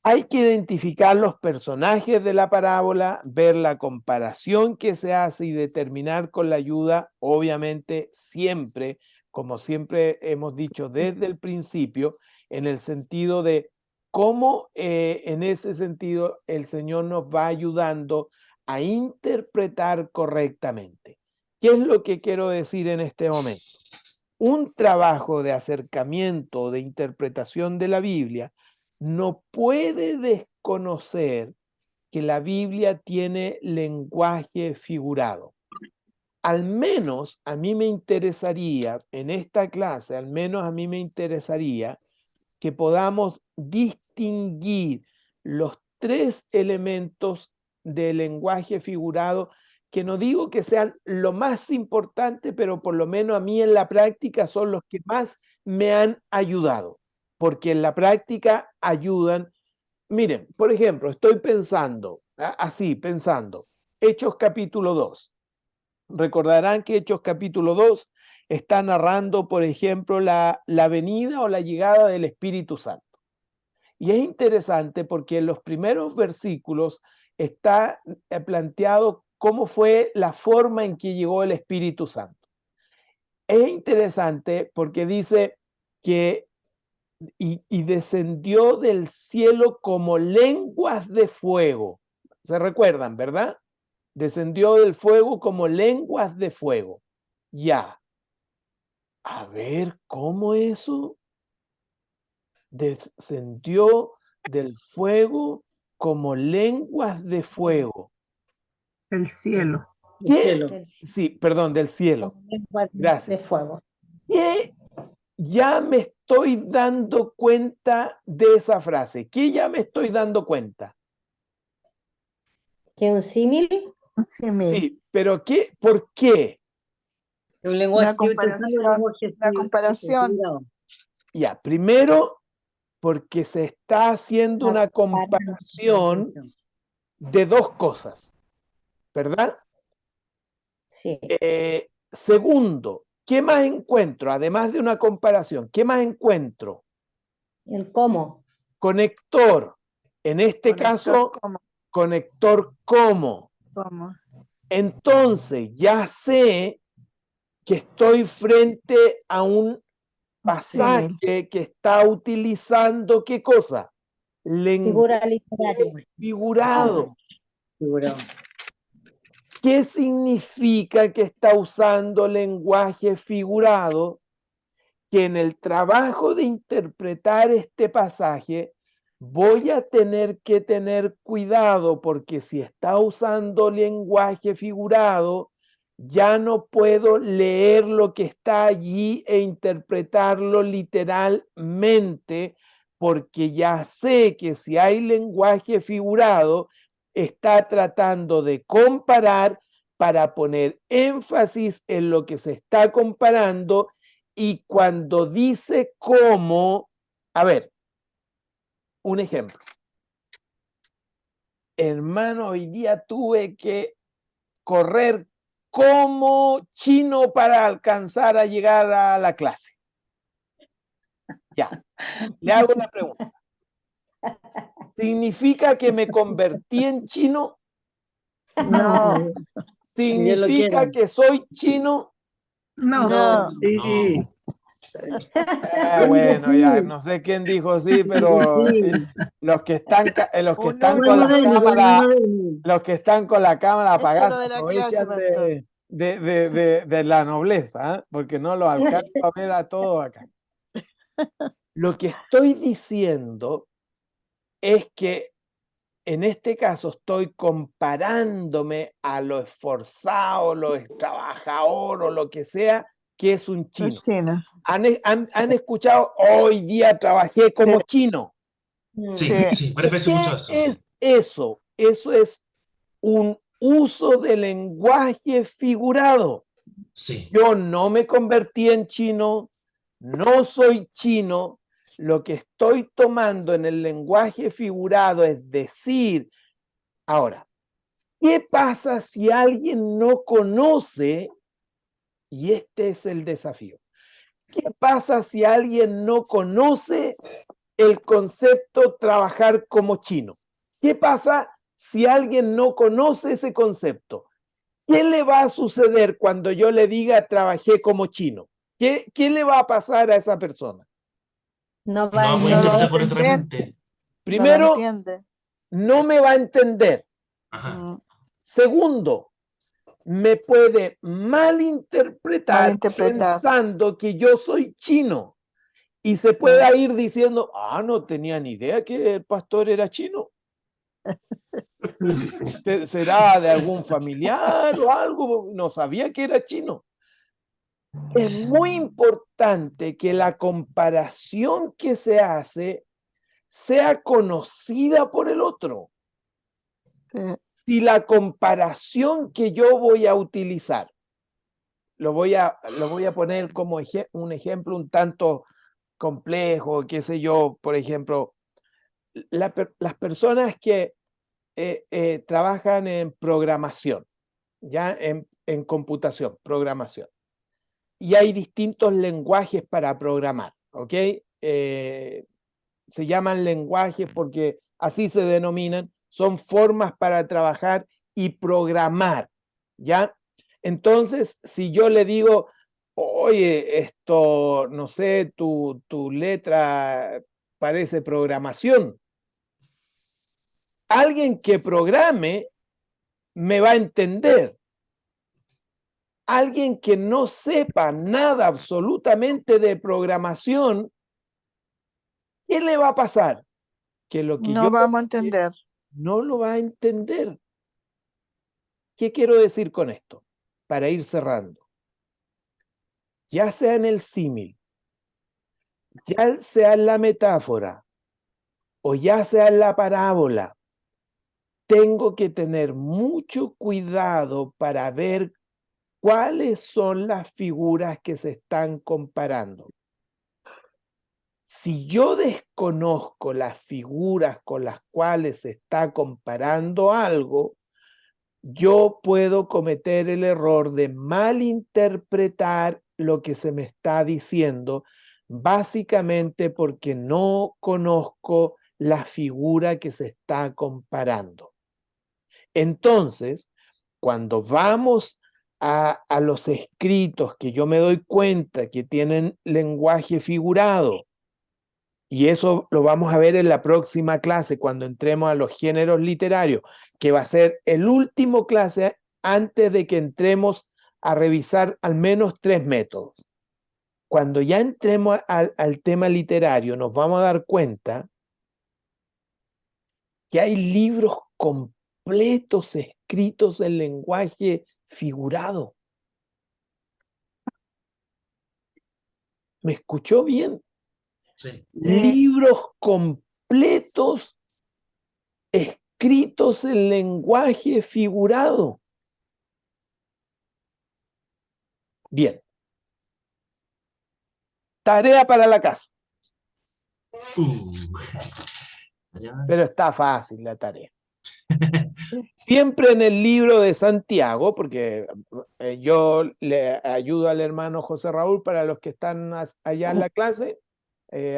Hay que identificar los personajes de la parábola, ver la comparación que se hace y determinar con la ayuda, obviamente siempre, como siempre hemos dicho desde el principio, en el sentido de cómo en ese sentido el Señor nos va ayudando a interpretar correctamente. ¿Qué es lo que quiero decir en este momento? Un trabajo de acercamiento, de interpretación de la Biblia, no puede desconocer que la Biblia tiene lenguaje figurado. Al menos a mí me interesaría, en esta clase, al menos a mí me interesaría que podamos distinguir los tres elementos del lenguaje figurado, que no digo que sean lo más importante, pero por lo menos a mí en la práctica son los que más me han ayudado, porque en la práctica ayudan. Miren, por ejemplo, estoy pensando, pensando, Hechos capítulo 2. Recordarán que Hechos capítulo 2 está narrando, por ejemplo, la venida o la llegada del Espíritu Santo. Y es interesante porque en los primeros versículos está planteado cómo fue la forma en que llegó el Espíritu Santo. Es interesante porque dice que y descendió del cielo como lenguas de fuego. ¿Se recuerdan, verdad? Descendió del fuego como lenguas de fuego. Ya. A ver, ¿cómo eso? Descendió del fuego como lenguas de fuego. El cielo. El ¿Qué? cielo. Sí, perdón, del cielo. Lenguas de Gracias. fuego. ¿Qué? Ya me estoy dando cuenta de esa frase. ¿Qué ya me estoy dando cuenta? ¿Qué un símil? Sí, pero ¿qué? ¿Por qué? Un lenguaje, La yo estoy usando el lenguaje la comparación. figurado. Ya, primero, porque se está haciendo una comparación de dos cosas, ¿verdad? Sí. Segundo, ¿qué más encuentro? Además de una comparación, ¿qué más encuentro? El cómo. Conector. En este caso, conector como. Entonces, ya sé que estoy frente a un pasaje que está utilizando, ¿qué cosa? Figura literaria. Figurado. Figurado. ¿Qué significa que está usando lenguaje figurado? Que en el trabajo de interpretar este pasaje voy a tener que tener cuidado, porque si está usando lenguaje figurado, ya no puedo leer lo que está allí e interpretarlo literalmente, porque ya sé que si hay lenguaje figurado, está tratando de comparar para poner énfasis en lo que se está comparando. Y cuando dice cómo, a ver, un ejemplo. Hermano, hoy día tuve que correr como chino para alcanzar a llegar a la clase. Ya, le hago una pregunta. ¿Significa que me convertí en chino? No. ¿Significa que soy chino? No. No. No. Bueno, Oye, ya sí, no sé quién dijo sí, pero sí. los que están, los que Uno están Bueno, con de las Beni, pues, cámaras, bueno, Beni. los que están con la cámara apagada échalo se de la clase, aprovechan pastor. de la nobleza, ¿ah? Porque no los alcanzo a ver a todos acá. Lo que estoy diciendo es que en este caso estoy comparándome a lo esforzado, lo trabajador o lo que sea que es un Los chino. chinos. ¿Han escuchado hoy día trabajé como chino? Sí, Sí. sí, varias veces ¿Qué escucho eso. es eso? Eso es un uso de lenguaje figurado. Sí, Yo no me convertí en chino, no soy chino. Lo que estoy tomando en el lenguaje figurado es decir, ahora, ¿qué pasa si alguien no conoce? Y este es el desafío. ¿Qué pasa si alguien no conoce el concepto trabajar como chino? ¿Qué pasa si alguien no conoce ese concepto? ¿Qué le va a suceder cuando yo le diga trabajé como chino? ¿Qué le va a pasar a esa persona? No no va a va a poder No lo va a interpretar entender. entender, correctamente. no lo Primero, entiende. no me va a entender. Ajá. Mm, Segundo, me puede malinterpretar malinterpretar. pensando que yo soy chino y se pueda ir diciendo, no tenía ni idea que el pastor era chino. ¿Será de algún familiar o algo? No sabía que era chino. Es muy importante que la comparación que se hace sea conocida por el otro. Sí. Si la comparación que yo voy a utilizar, lo voy a poner como un ejemplo un tanto complejo, qué sé yo, por ejemplo, las personas que trabajan en programación, ya en computación, programación. Y hay distintos lenguajes para programar, ¿ok? Se llaman lenguajes porque así se denominan, son formas para trabajar y programar, ¿ya? Entonces, si yo le digo, oye, esto, no sé, tu letra parece programación, alguien que programe me va a entender. Alguien que no sepa nada absolutamente de programación, ¿qué le va a pasar? Que lo que yo No vamos a entender. no lo va a entender. ¿Qué quiero decir con esto? Para ir cerrando. Ya sea en el símil, ya sea en la metáfora o ya sea en la parábola, tengo que tener mucho cuidado para ver cuáles son las figuras que se están comparando. Si yo desconozco las figuras con las cuales se está comparando algo, yo puedo cometer el error de malinterpretar lo que se me está diciendo, básicamente porque no conozco la figura que se está comparando. Entonces, cuando vamos a los escritos que yo me doy cuenta que tienen lenguaje figurado, y eso lo vamos a ver en la próxima clase cuando entremos a los géneros literarios, que va a ser el último clase antes de que entremos a revisar al menos 3 métodos. Cuando ya entremos al tema literario, nos vamos a dar cuenta que hay libros completos escritos en lenguaje figurado. ¿Me escuchó bien? Sí. Libros completos escritos en lenguaje figurado. Bien. Tarea para la casa. Allá. Pero está fácil la tarea. Siempre en el libro de Santiago, porque yo le ayudo al hermano José Raúl para los que están allá en la clase,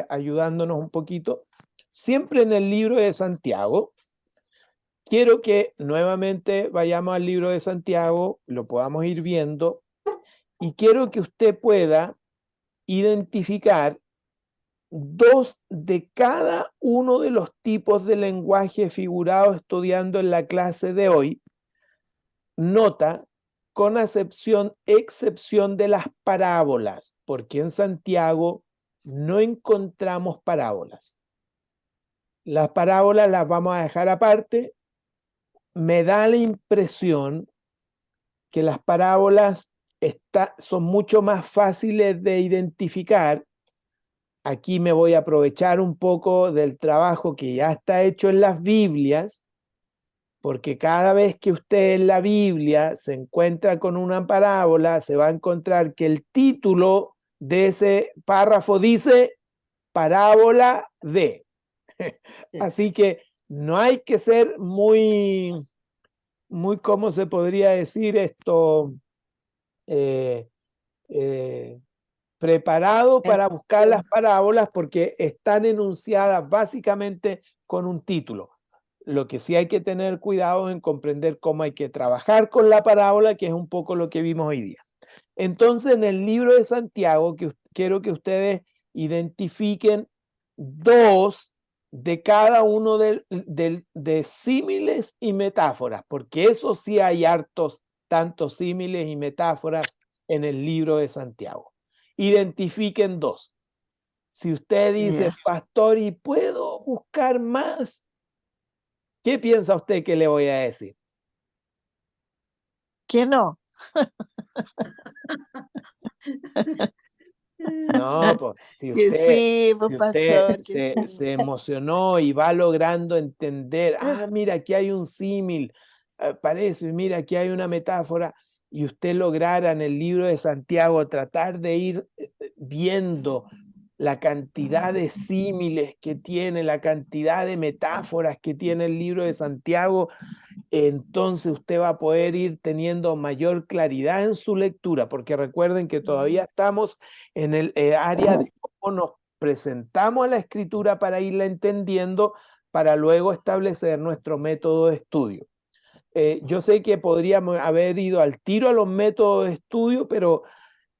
ayudándonos un poquito. Siempre en el libro de Santiago, quiero que nuevamente vayamos al libro de Santiago, lo podamos ir viendo, y quiero que usted pueda identificar 2 de cada uno de los tipos de lenguaje figurado estudiando en la clase de hoy. Nota, con excepción de las parábolas, porque en Santiago no encontramos parábolas. Las parábolas las vamos a dejar aparte. Me da la impresión que las parábolas son mucho más fáciles de identificar. Aquí me voy a aprovechar un poco del trabajo que ya está hecho en las Biblias, porque cada vez que usted en la Biblia se encuentra con una parábola, se va a encontrar que el título de ese párrafo dice parábola de. Así que no hay que ser muy, ¿cómo se podría decir esto? Preparado para buscar las parábolas, porque están enunciadas básicamente con un título. Lo que sí hay que tener cuidado en comprender cómo hay que trabajar con la parábola, que es un poco lo que vimos hoy día. Entonces, en el libro de Santiago, quiero que ustedes identifiquen 2 de cada uno de símiles y metáforas, porque eso sí hay hartos, tantos símiles y metáforas en el libro de Santiago. Identifiquen 2. Si usted dice, Ya. pastor, ¿y puedo buscar más? ¿Qué piensa usted que le voy a decir? Que no. No, pues si Que usted, sí, pues, pastor, que sí. se emocionó y va logrando entender, mira, aquí hay un símil, parece, mira, aquí hay una metáfora, y usted lograra en el libro de Santiago tratar de ir viendo la cantidad de símiles que tiene, la cantidad de metáforas que tiene el libro de Santiago, entonces usted va a poder ir teniendo mayor claridad en su lectura, porque recuerden que todavía estamos en el área de cómo nos presentamos a la escritura para irla entendiendo, para luego establecer nuestro método de estudio. Yo sé que podríamos haber ido al tiro a los métodos de estudio, pero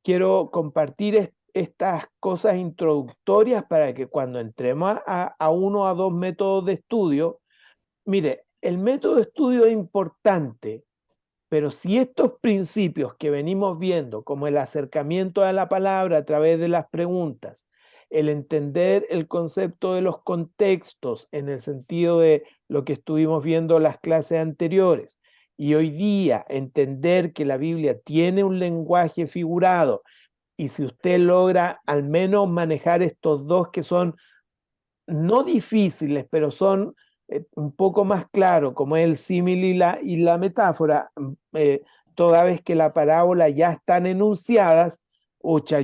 quiero compartir estas cosas introductorias para que cuando entremos a 1 a 2 métodos de estudio, mire, el método de estudio es importante, pero si estos principios que venimos viendo, como el acercamiento a la palabra a través de las preguntas, el entender el concepto de los contextos en el sentido de lo que estuvimos viendo en las clases anteriores, y hoy día entender que la Biblia tiene un lenguaje figurado, y si usted logra al menos manejar estos 2 que son no difíciles, pero son un poco más claros, como es el símil y la metáfora, toda vez que la parábola ya están enunciadas,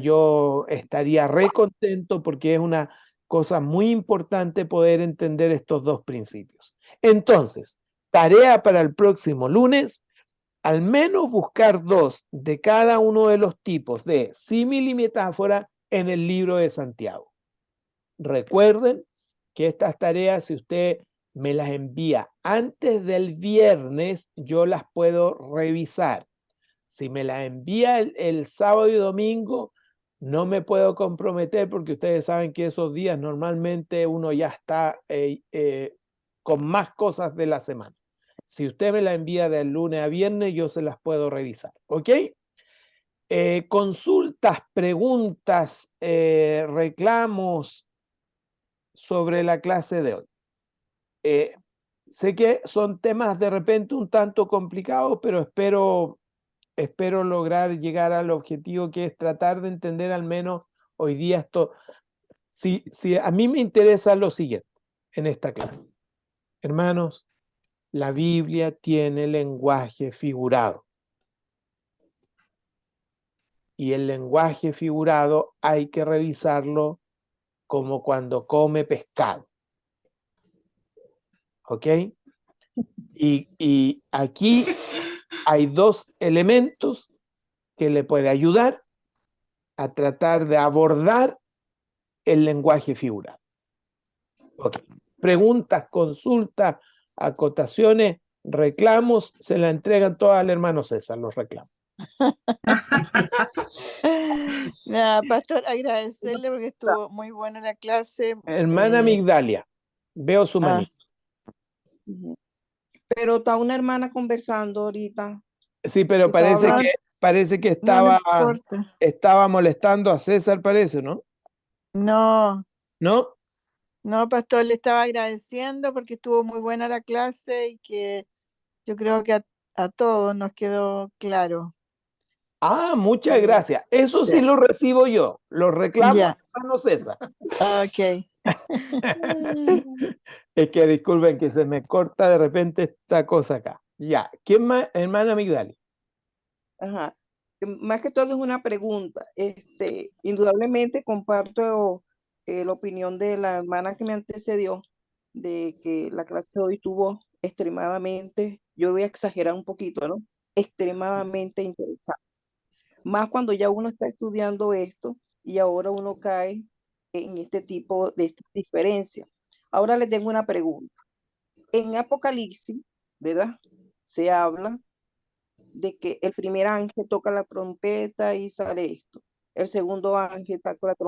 yo estaría re contento, porque es una cosa muy importante poder entender estos 2 principios. Entonces, tarea para el próximo lunes, al menos buscar 2 de cada uno de los tipos de símil y metáfora en el libro de Santiago. Recuerden que estas tareas, si usted me las envía antes del viernes, yo las puedo revisar. Si me las envía el sábado y domingo, no me puedo comprometer, porque ustedes saben que esos días normalmente uno ya está con más cosas de la semana. Si usted me la envía del lunes a viernes, yo se las puedo revisar, ¿ok? Consultas, preguntas, reclamos sobre la clase de hoy. Sé que son temas de repente un tanto complicados, pero espero lograr llegar al objetivo, que es tratar de entender al menos hoy día esto. Si a mí me interesa lo siguiente en esta clase. Hermanos, la Biblia tiene lenguaje figurado. Y el lenguaje figurado hay que revisarlo como cuando come pescado. ¿Ok? Y aquí hay 2 elementos que le puede ayudar a tratar de abordar el lenguaje figurado. Okay. Preguntas, consultas, acotaciones, reclamos, se la entregan todas al hermano César, los reclamos. Nada, pastor, agradecerle porque estuvo muy buena la clase. Hermana Migdalia, veo su Ah, manito. Ujú. Pero está una hermana conversando ahorita. Sí, pero que estaba hablando. parece que no le importa. estaba molestando a César, parece, ¿no? No, ¿No? no, pastor, le estaba agradeciendo porque estuvo muy buena la clase y que yo creo que a todos nos quedó claro. Ah, muchas gracias. Eso sí Sí. lo recibo yo. Lo reclamo, Ya, hermano César. ok. Es que disculpen que se me corta de repente esta cosa acá. Ya. ¿Quién más? Hermana Migdalia. Ajá. Más que todo es una pregunta. Indudablemente comparto la opinión de la hermana que me antecedió, de que la clase de hoy tuvo extremadamente, yo voy a exagerar un poquito, ¿no? Extremadamente interesante. Más cuando ya uno está estudiando esto y ahora uno cae en este tipo de esta diferencia. Ahora le tengo una pregunta. En Apocalipsis, ¿verdad? Se habla de que el primer ángel toca la trompeta y sale esto. El segundo ángel toca la trompeta